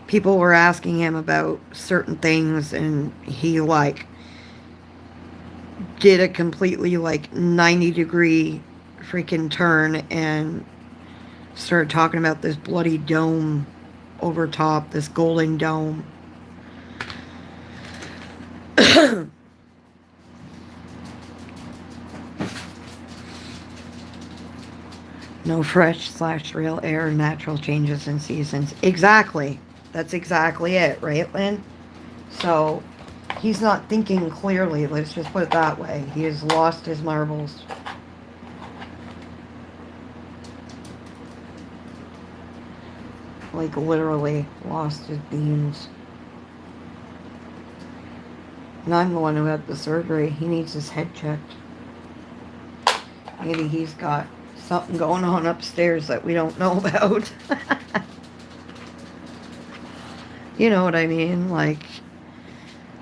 people were asking him about certain things, and he like did a completely like 90-degree freaking turn and started talking about this bloody dome over top, this golden dome. No fresh/real air, natural changes in seasons. Exactly. That's exactly it, right, Lynn? So, he's not thinking clearly, let's just put it that way. He has lost his marbles. Like, literally lost his beams. And I'm the one who had the surgery. He needs his head checked. Maybe he's got something going on upstairs that we don't know about. You know what I mean? Like,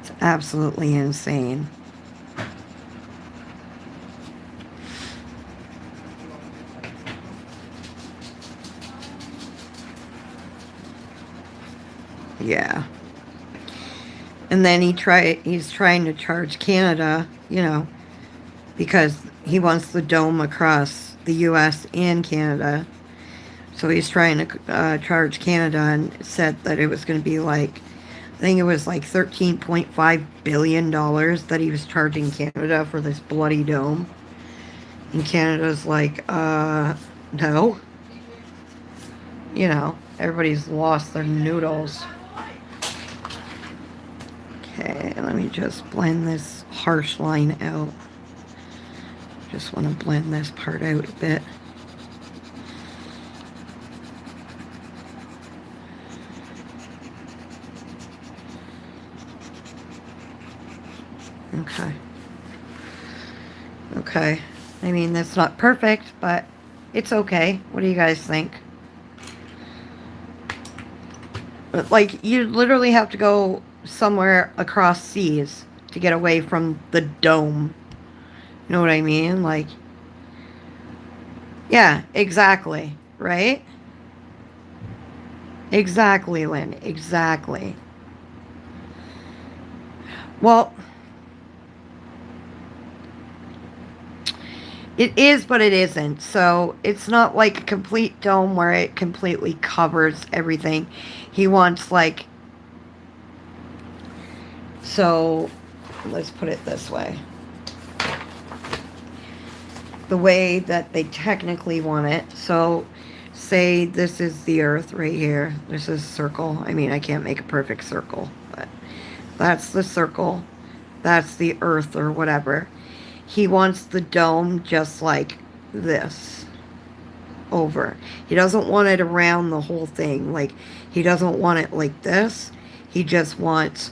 it's absolutely insane. Yeah. And then he's trying to charge Canada, you know, because he wants the dome across the US and Canada. So he's trying to charge Canada, and said that it was going to be like, I think it was like $13.5 billion that he was charging Canada for this bloody dome. And Canada's like, no. You know, everybody's lost their noodles. Okay, let me just blend this harsh line out. Just want to blend this part out a bit. Okay. Okay. I mean, that's not perfect, but it's okay. What do you guys think? Like, you literally have to go somewhere across seas to get away from the dome. You know what I mean? Like, yeah, exactly. Right? Exactly, Lynn. Exactly. Well, it is, but it isn't. So it's not like a complete dome where it completely covers everything. He wants, like, so let's put it this way. The way that they technically want it. So say this is the earth right here. This is a circle. I mean, I can't make a perfect circle, but that's the circle. That's the earth or whatever. He wants the dome just like this over. He doesn't want it around the whole thing. Like, he doesn't want it like this. He just wants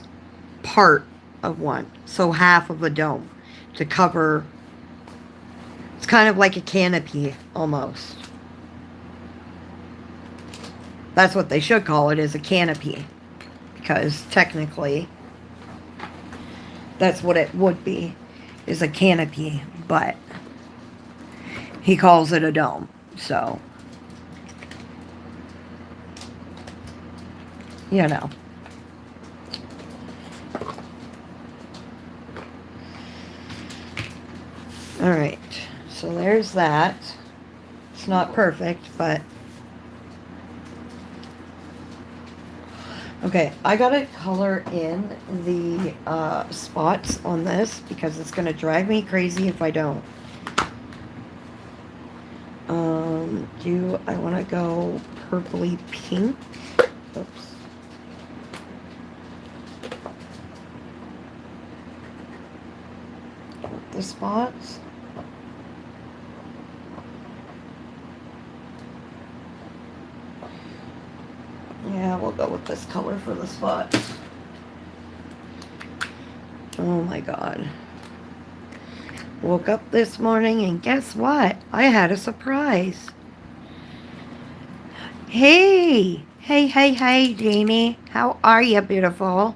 part of one. So half of a dome to cover. It's kind of like a canopy almost. That's what they should call it, is a canopy. Because technically, that's what it would be, is a canopy. But he calls it a dome. So, you know. Alright, so there's that. It's not perfect, but... Okay, I gotta color in the spots on this because it's gonna drive me crazy if I don't. Do I want to go purpley pink? Oops. The spots. Yeah, we'll go with this color for the spots. Oh my god. Woke up this morning and guess what? I had a surprise. Hey! Hey, Jamie. How are you, beautiful?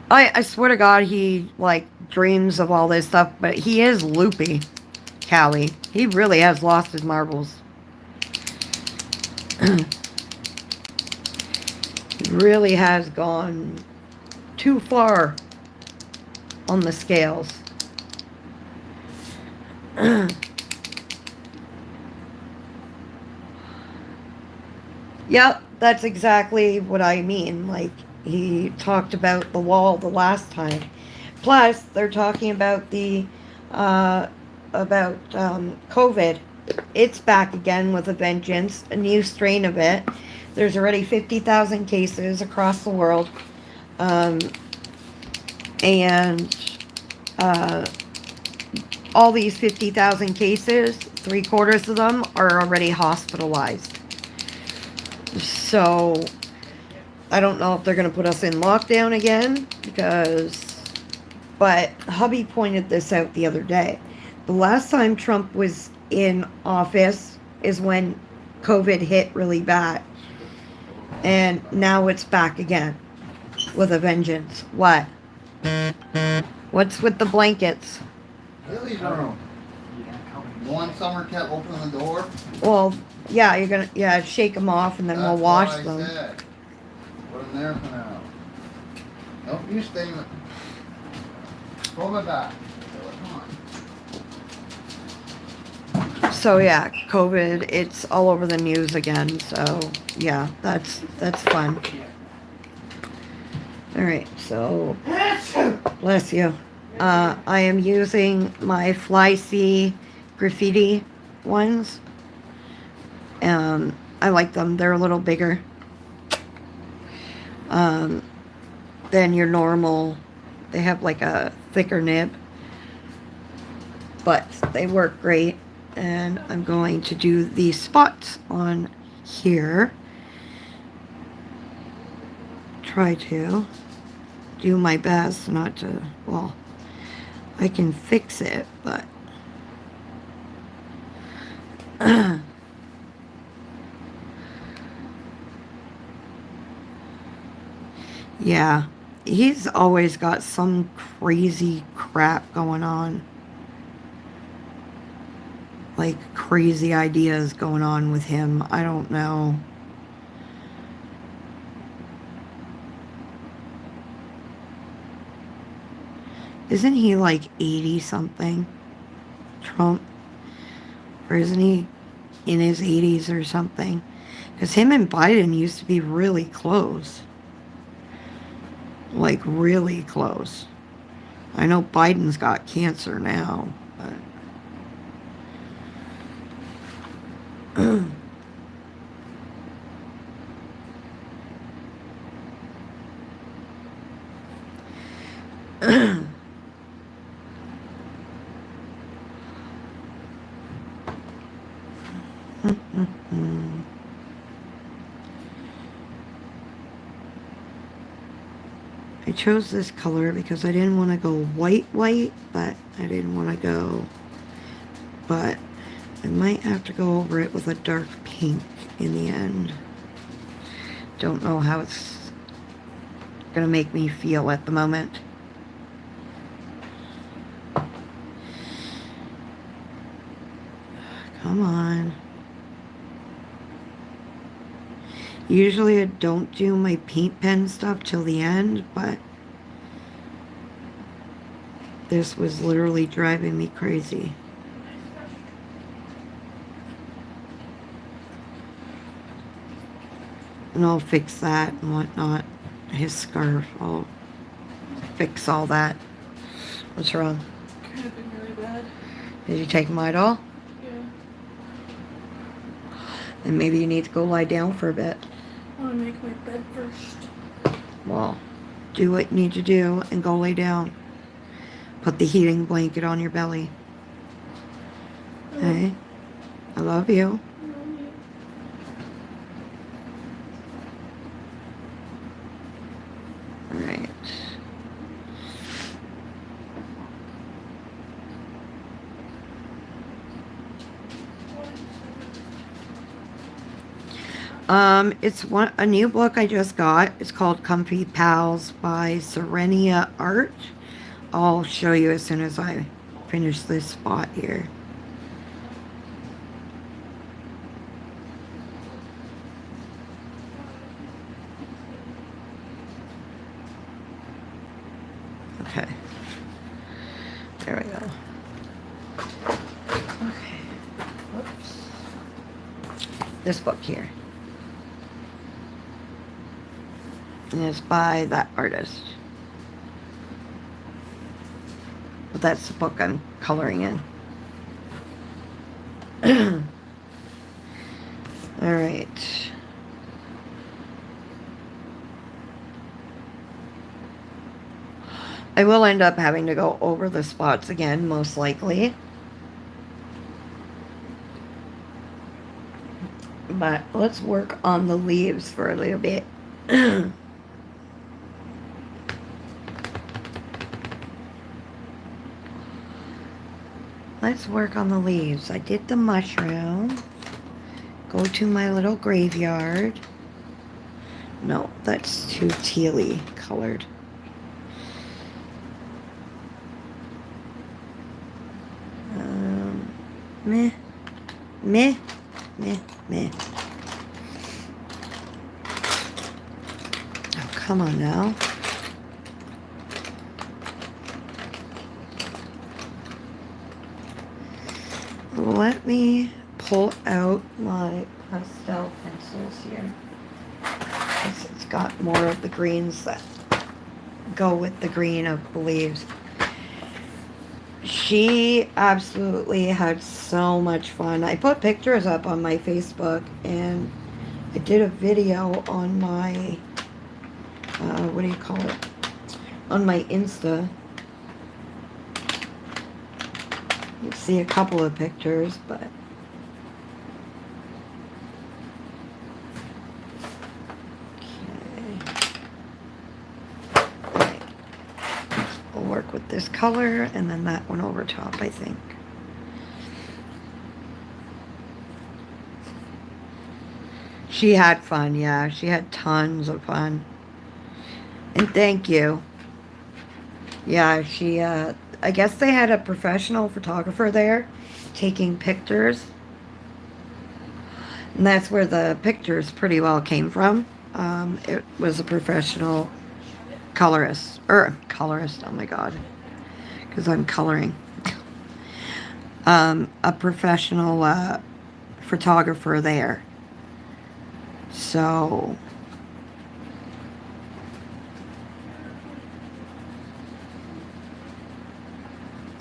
I swear to God, he, like, dreams of all this stuff, but he is loopy, Callie. He really has lost his marbles. He really has gone too far on the scales. Yep, that's exactly what I mean. Like, he talked about the wall the last time. Plus, they're talking about the, COVID. It's back again with a vengeance, a new strain of it. There's already 50,000 cases across the world. All these 50,000 cases, 3/4 of them are already hospitalized. So, I don't know if they're going to put us in lockdown again, but hubby pointed this out the other day. The last time Trump was in office is when COVID hit really bad. And now it's back again with a vengeance. What? What's with the blankets? Lily's room. You want summer cat open the door? Well, yeah, you're gonna, shake them off and then we'll wash That's them. what I said. Put them there for now. Nope, you stay with... Pull me back. Come on. So yeah, COVID, it's all over the news again. So yeah, that's fun. All right, so bless you. I am using my Fly C graffiti ones. I like them. They're a little bigger than your normal. They have like a thicker nib, but they work great. And I'm going to do these spots on here. Try to do my best not to, well, I can fix it, but Yeah, he's always got some crazy crap going on. Like crazy ideas going on with him. I don't know. Isn't he like 80 something? Trump? Or isn't he in his 80s or something? Because him and Biden used to be really close. Like really close. I know Biden's got cancer now, but I chose this color because I didn't want to go white, but I didn't want to go, but I might have to go over it with a dark pink in the end. Don't know how it's gonna make me feel at the moment. Come on. Usually I don't do my paint pen stuff till the end, but this was literally driving me crazy. And I'll fix that and whatnot. His scarf, I'll fix all that. What's wrong? Cramping really bad. Did you take Midol? Yeah. Then maybe you need to go lie down for a bit. I want to make my bed first. Well, do what you need to do and go lay down. Put the heating blanket on your belly. Okay? I love you. Alright. It's a new book I just got. It's called Comfy Pals by Serenia Art. I'll show you as soon as I finish this spot here. Okay. There we go. Okay. Whoops. This book here. And it's by that artist. But that's the book I'm coloring in. All right. I will end up having to go over the spots again, most likely. But let's work on the leaves for a little bit. Let's work on the leaves. I did the mushroom. Go to my little graveyard. No, that's too tealy colored. Meh. Meh. Meh. Meh. Oh, come on now. Let me pull out my pastel pencils here. It's got more of the greens that go with the green of the leaves. She absolutely had so much fun. I put pictures up on my Facebook and I did a video on my, what do you call it? On my Insta. You see a couple of pictures, but okay. We'll work with this color and then that one over top, I think. She had fun, yeah. She had tons of fun. And thank you. Yeah, she, I guess they had a professional photographer there taking pictures. And that's where the pictures pretty well came from. It was a professional colorist, oh my god, because I'm coloring. A professional photographer there. So,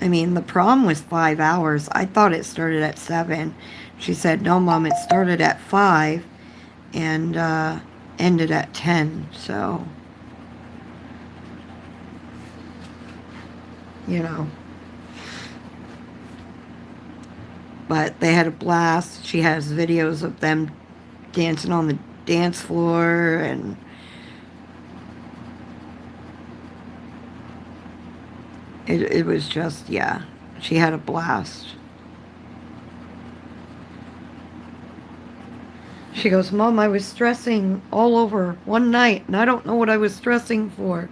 I mean, the prom was 5 hours. I thought it started at 7. She said, no, Mom, it started at 5 and ended at 10. So, you know. But they had a blast. She has videos of them dancing on the dance floor, and it was just, yeah, she had a blast. She goes, Mom, I was stressing all over one night, and I don't know what I was stressing for.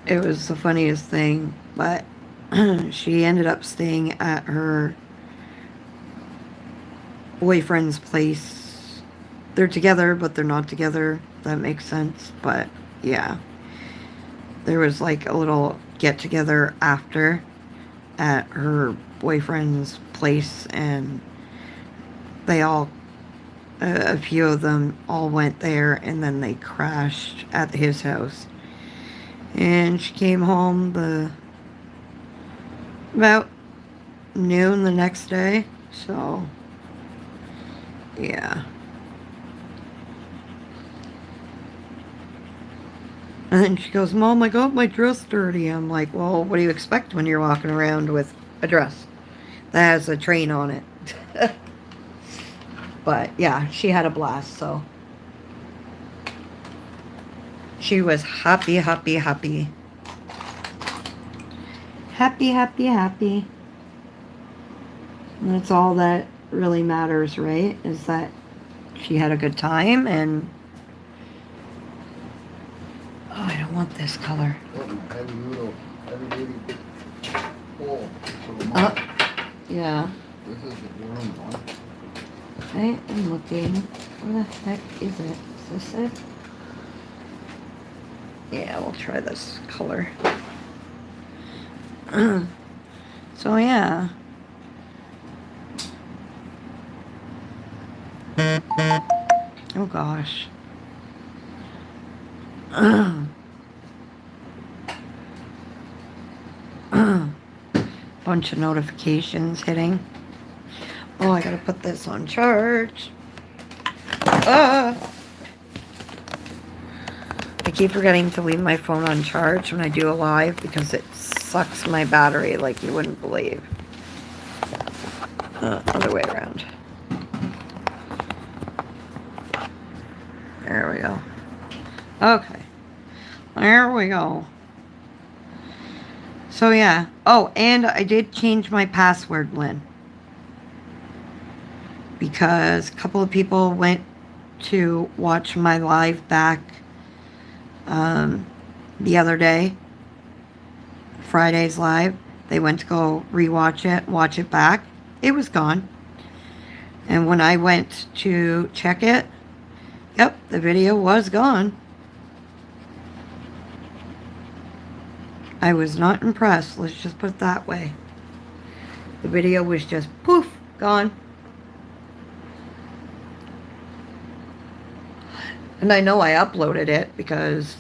It was the funniest thing, but she ended up staying at her boyfriend's place. They're together, but they're not together. That makes sense. But yeah, there was like a little get together after at her boyfriend's place, and they all, a few of them all went there, and then they crashed at his house. And she came home about noon the next day. So, yeah. And then she goes, Mom, I got my dress dirty. I'm like, well, what do you expect when you're walking around with a dress that has a train on it? But, yeah, she had a blast, so. She was happy, happy, happy. Happy, happy, happy. And that's all that really matters, right? Is that she had a good time, and... Oh, I don't want this color. Yeah. This is the room one. I am looking. Where the heck is it? Is this it? Yeah, we'll try this color. So, yeah. Oh, gosh. Bunch of notifications hitting. Oh, I gotta put this on charge. I keep forgetting to leave my phone on charge when I do a live because it sucks my battery like you wouldn't believe. Other way around. There we go. Okay. There we go. So yeah. Oh, and I did change my password, Lynn. Because a couple of people went to watch my live back the other day. Friday's live. They went to go rewatch it, watch it back. It was gone. And when I went to check it, yep, the video was gone. I was not impressed, let's just put it that way. The video was just poof, gone. And I know I uploaded it because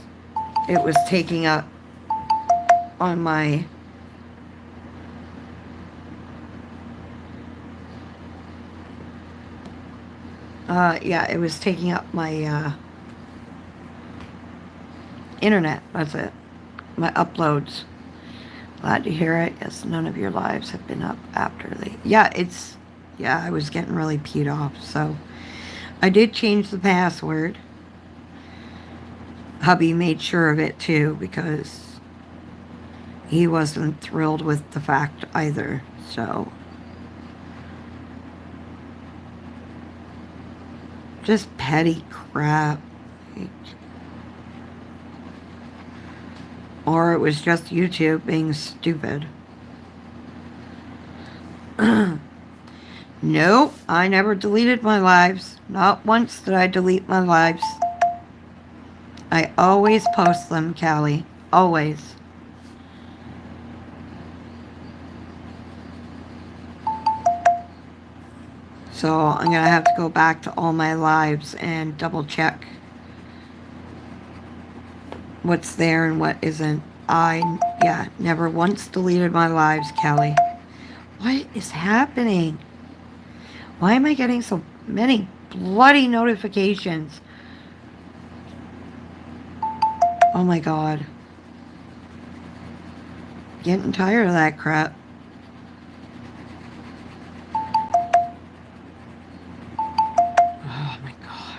it was taking up on my yeah, it was taking up my internet. That's it. My uploads. Glad to hear it. Yes, none of your lives have been up after they... Yeah, it's... Yeah, I was getting really peed off. So, I did change the password. Hubby made sure of it too because he wasn't thrilled with the fact either. So... Just petty crap. Or it was just YouTube being stupid. Nope, I never deleted my lives. Not once did I delete my lives. I always post them, Callie. Always. So I'm going to have to go back to all my lives and double check what's there and what isn't. Yeah, never once deleted my lives, Callie. What is happening? Why am I getting so many bloody notifications? Oh my God. Getting tired of that crap. Oh my God.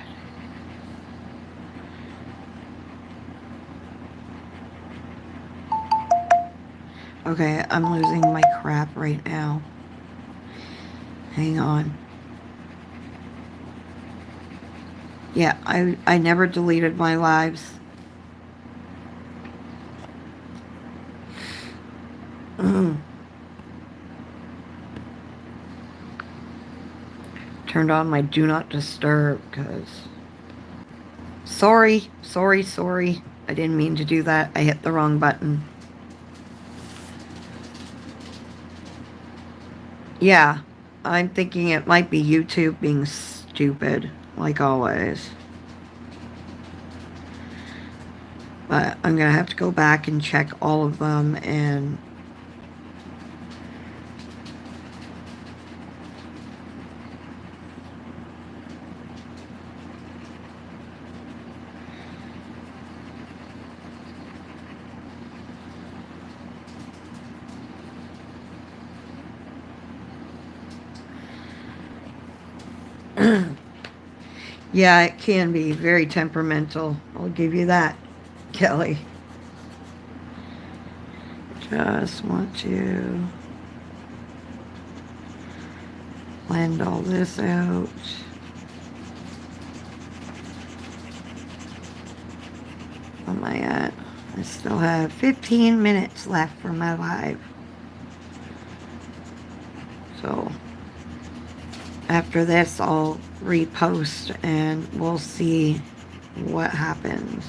Okay, I'm losing my crap right now. Hang on. Yeah, I never deleted my lives. Turned on my do not disturb because... Sorry. I didn't mean to do that. I hit the wrong button. Yeah, I'm thinking it might be YouTube being stupid, like always. But I'm going to have to go back and check all of them and... Yeah, it can be very temperamental. I'll give you that, Kelly. Just want to blend all this out. What am I at? I still have 15 minutes left for my live. So after this, I'll repost and we'll see what happens.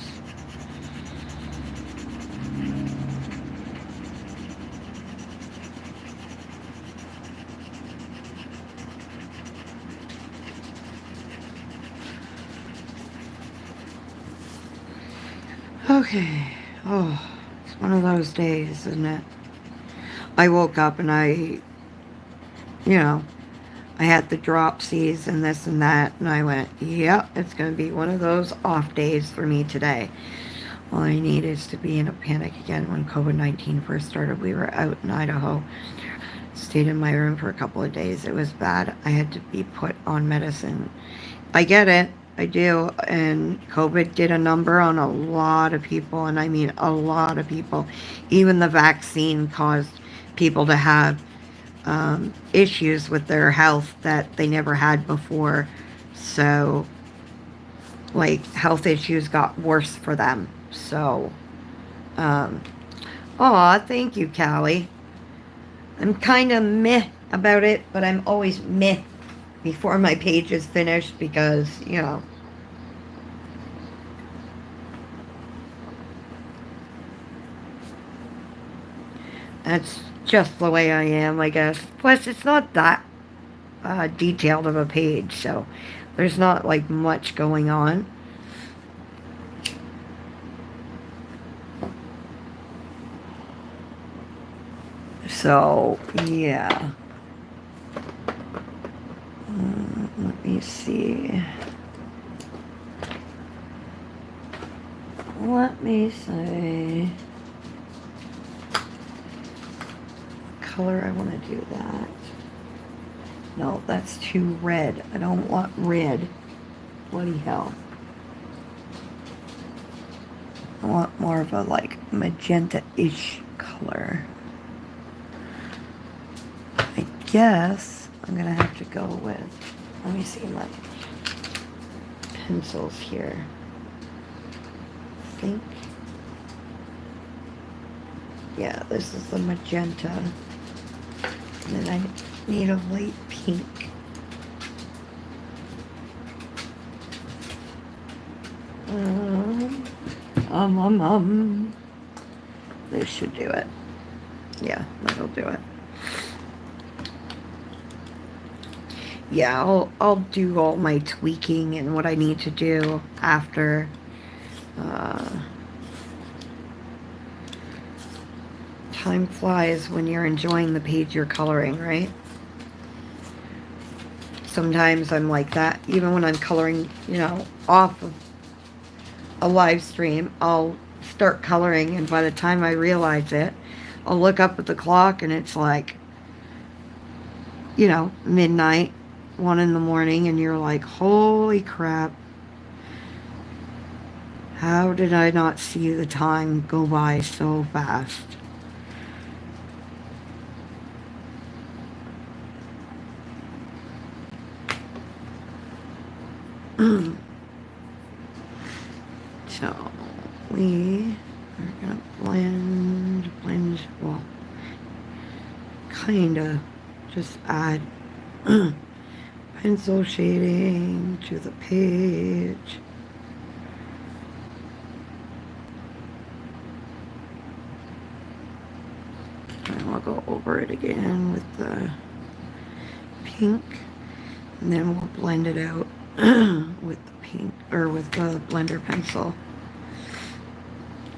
Okay. Oh, it's one of those days, isn't it? I woke up and I had the dropsies and this and that, and I went, yep, it's going to be one of those off days for me today. All I need is to be in a panic again. When COVID-19 first started, we were out in Idaho. Stayed in my room for a couple of days. It was bad. I had to be put on medicine. I get it. I do. And COVID did a number on a lot of people, and I mean a lot of people. Even the vaccine caused people to have issues with their health that they never had before. So, like, health issues got worse for them. So, thank you, Callie. I'm kind of meh about it, but I'm always meh before my page is finished because, that's just the way I am, I guess. Plus, it's not that detailed of a page, so there's not, like, much going on. So, yeah. Let me see. Let me see. Color I want to do that. No, that's too red. I don't want red. Bloody hell. I want more of a, like, magenta-ish color. I guess I'm gonna have to go with, let me see, pencils here. I think. Yeah, this is the magenta. And then I need a light pink. This should do it. Yeah, that'll do it. Yeah, I'll do all my tweaking and what I need to do after. Time flies when you're enjoying the page you're coloring, right? Sometimes I'm like that. Even when I'm coloring, off of a live stream, I'll start coloring, and by the time I realize it, I'll look up at the clock and it's like, midnight, 1 in the morning, and you're like, holy crap. How did I not see the time go by so fast? So we are gonna blend, well, kinda just add pencil shading to the page. And I'll go over it again with the pink, and then we'll blend it out with the pink, or with the blender pencil.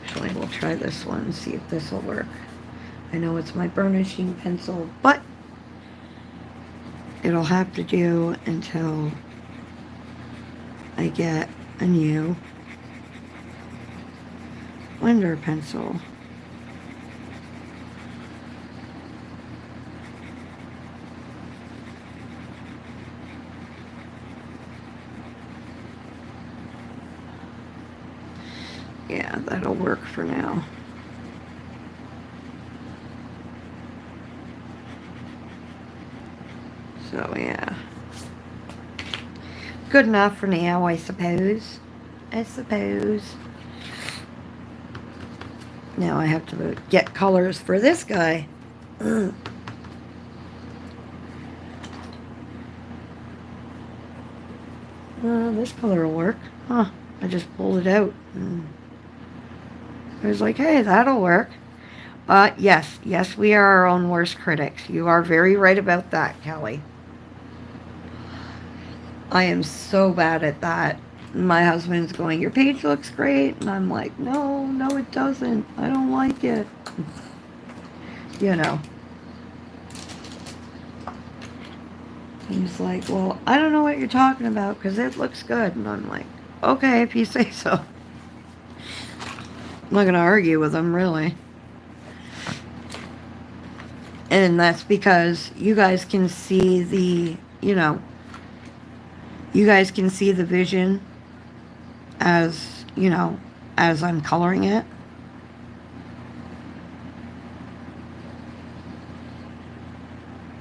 Actually, we'll try this one and see if this will work. I know it's my burnishing pencil, but it'll have to do until I get a new blender pencil. Yeah, that'll work for now. So, yeah. Good enough for now, I suppose. Now I have to get colors for this guy. This color will work. Huh. I just pulled it out. I was like, hey, that'll work. Yes, we are our own worst critics. You are very right about that, Kelly. I am so bad at that. My husband's going, your page looks great. And I'm like, no, it doesn't. I don't like it. He's like, well, I don't know what you're talking about because it looks good. And I'm like, okay, if you say so. I'm not going to argue with him, really. And that's because you guys can see the, you guys can see the vision as, as I'm coloring it.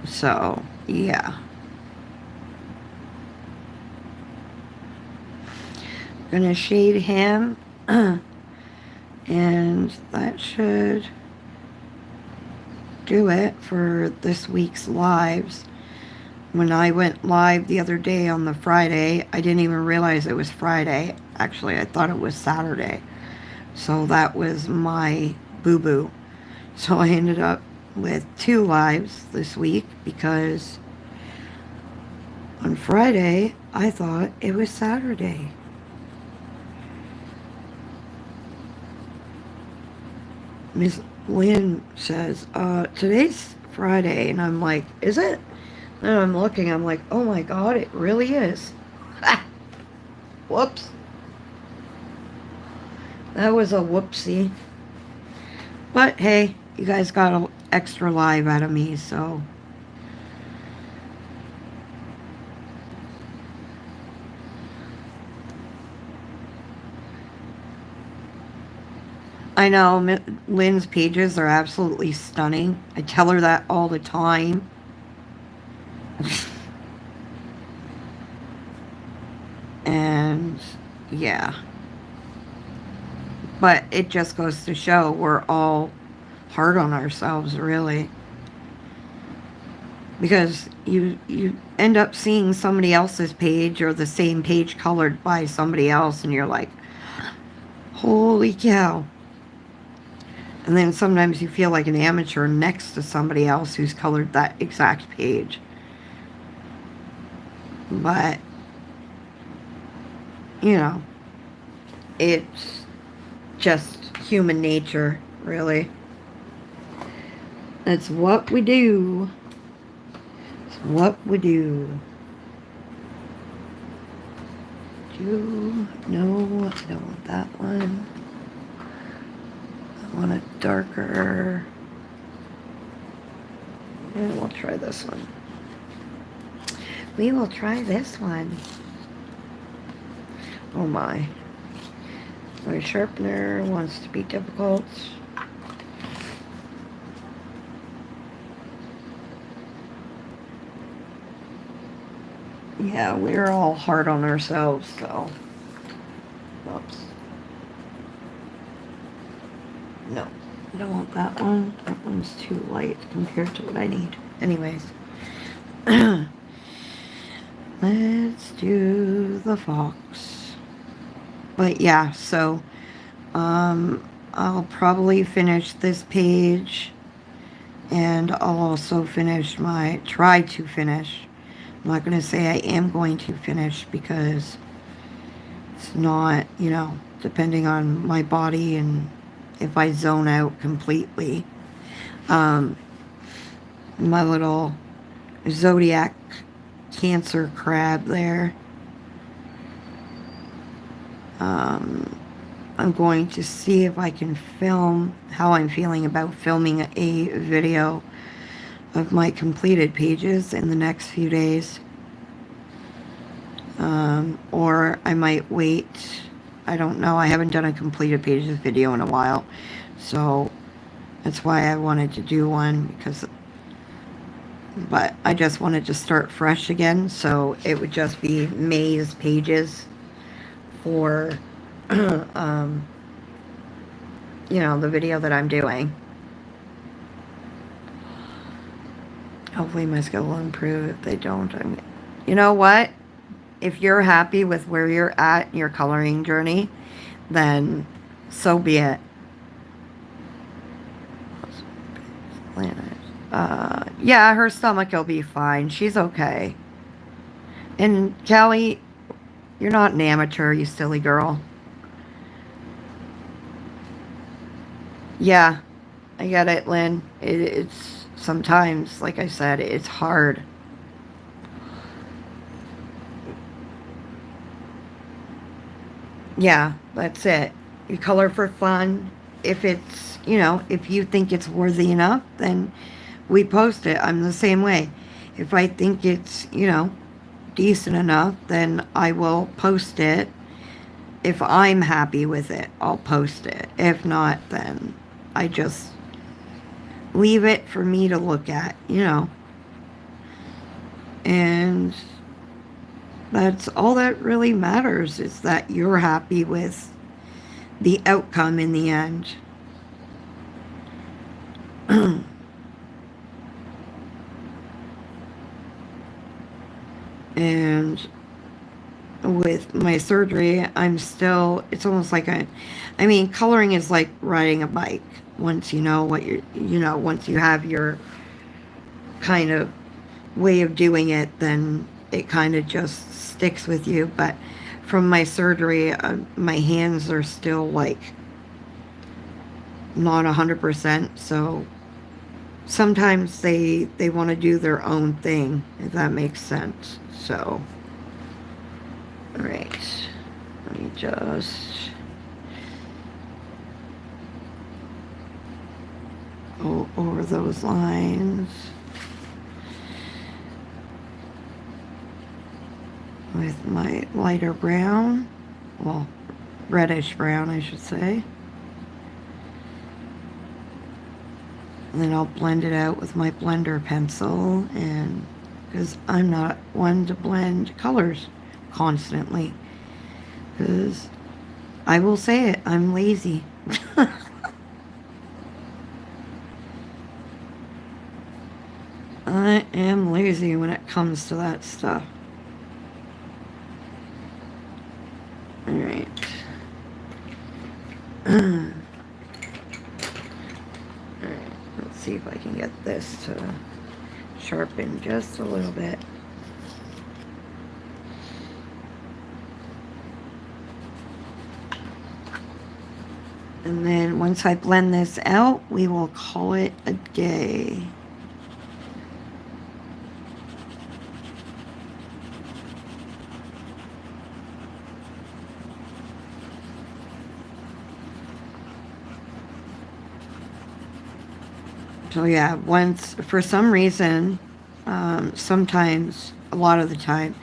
So, yeah. Gonna shade him. And that should do it for this week's lives. When I went live the other day on the Friday, I didn't even realize it was Friday. Actually, I thought it was Saturday. So that was my boo-boo. So I ended up with 2 lives this week because on Friday, I thought it was Saturday. Miss Lynn says, today's Friday. And I'm like, is it? And I'm looking, I'm like, oh my God, it really is. Whoops. That was a whoopsie. But hey, you guys got an extra live out of me, so. I know, Lynn's pages are absolutely stunning. I tell her that all the time. And yeah. But it just goes to show we're all hard on ourselves, really. Because you end up seeing somebody else's page or the same page colored by somebody else, and you're like, holy cow. And then sometimes you feel like an amateur next to somebody else who's colored that exact page. But, you know, it's just human nature, really. That's what we do. It's what we do. No, I don't want that one. I want a darker. And we'll try this one. We will try this one. Oh my. My sharpener wants to be difficult. Yeah, we're all hard on ourselves, so. Oops. No, I don't want that one. That one's too light compared to what I need. Anyways. Let's do the fox. But yeah, so I'll probably finish this page, and I'll also try to finish. I'm not going to say I am going to finish, because it's not, you know, depending on my body and if I zone out completely. My little zodiac Cancer crab there. I'm going to see if I can film how I'm feeling about filming a video of my completed pages in the next few days. Or I might wait. I don't know. I haven't done a completed pages video in a while. So that's why I wanted to do one, but I just wanted to start fresh again, so it would just be May's pages for, you know, the video that I'm doing. Hopefully my skill will improve. If they don't, you know what? If you're happy with where you're at in your coloring journey, then so be it. Yeah, her stomach will be fine. She's okay. And Kelly, you're not an amateur, you silly girl. Yeah, I get it, Lynn. It's sometimes, like I said, it's hard. Yeah, that's it. You color for fun. If it's, you know, if you think it's worthy enough, then we post it. I'm the same way. If I think it's, you know, decent enough, then I will post it. If I'm happy with it, I'll post it. If not, then I just leave it for me to look at, you know. And that's all that really matters, is that you're happy with the outcome in the end. And with my surgery, I'm still, it's almost like I mean, coloring is like riding a bike. Once you know what you're, you know, once you have your kind of way of doing it, then it kind of just sticks with you. But from my surgery, my hands are still like not 100%, so sometimes they want to do their own thing, if that makes sense. So, all right, let me just go over those lines with my lighter brown, well, reddish brown, I should say. And then I'll blend it out with my blender pencil, and because I'm not one to blend colors constantly. Because I will say it, I'm lazy. I am lazy when it comes to that stuff. Alright. Alright, let's see if I can get this to sharpen just a little bit. And then once I blend this out, we will call it a day. So yeah, once, for some reason, sometimes, a lot of the time,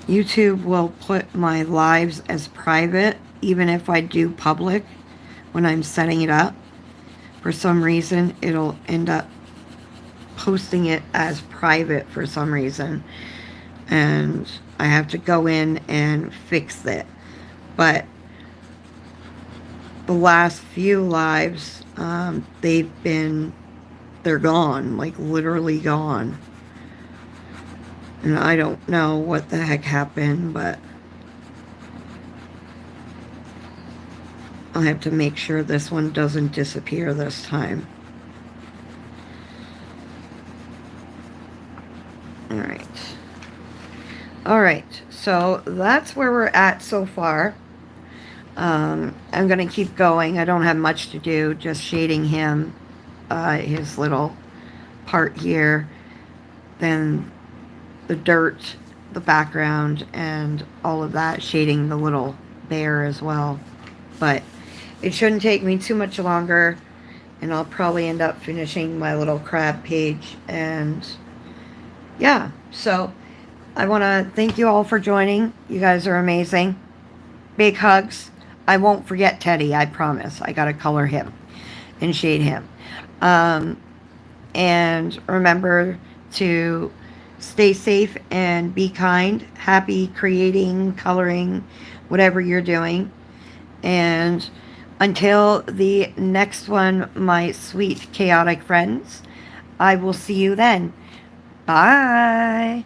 YouTube will put my lives as private, even if I do public when I'm setting it up. For some reason, it'll end up posting it as private for some reason. And I have to go in and fix it. But the last few lives, they're gone, like literally gone. And I don't know what the heck happened, but I have to make sure this one doesn't disappear this time. Alright, so that's where we're at so far. I'm going to keep going. I don't have much to do, just shading him, his little part here, then the dirt, the background, and all of that, shading the little bear as well. But it shouldn't take me too much longer, and I'll probably end up finishing my little crab page. And yeah, so I want to thank you all for joining. You guys are amazing. Big hugs. I won't forget Teddy, I promise. I gotta color him and shade him. And remember to stay safe and be kind. Happy creating, coloring, whatever you're doing. And until the next one, my sweet chaotic friends, I will see you then. Bye.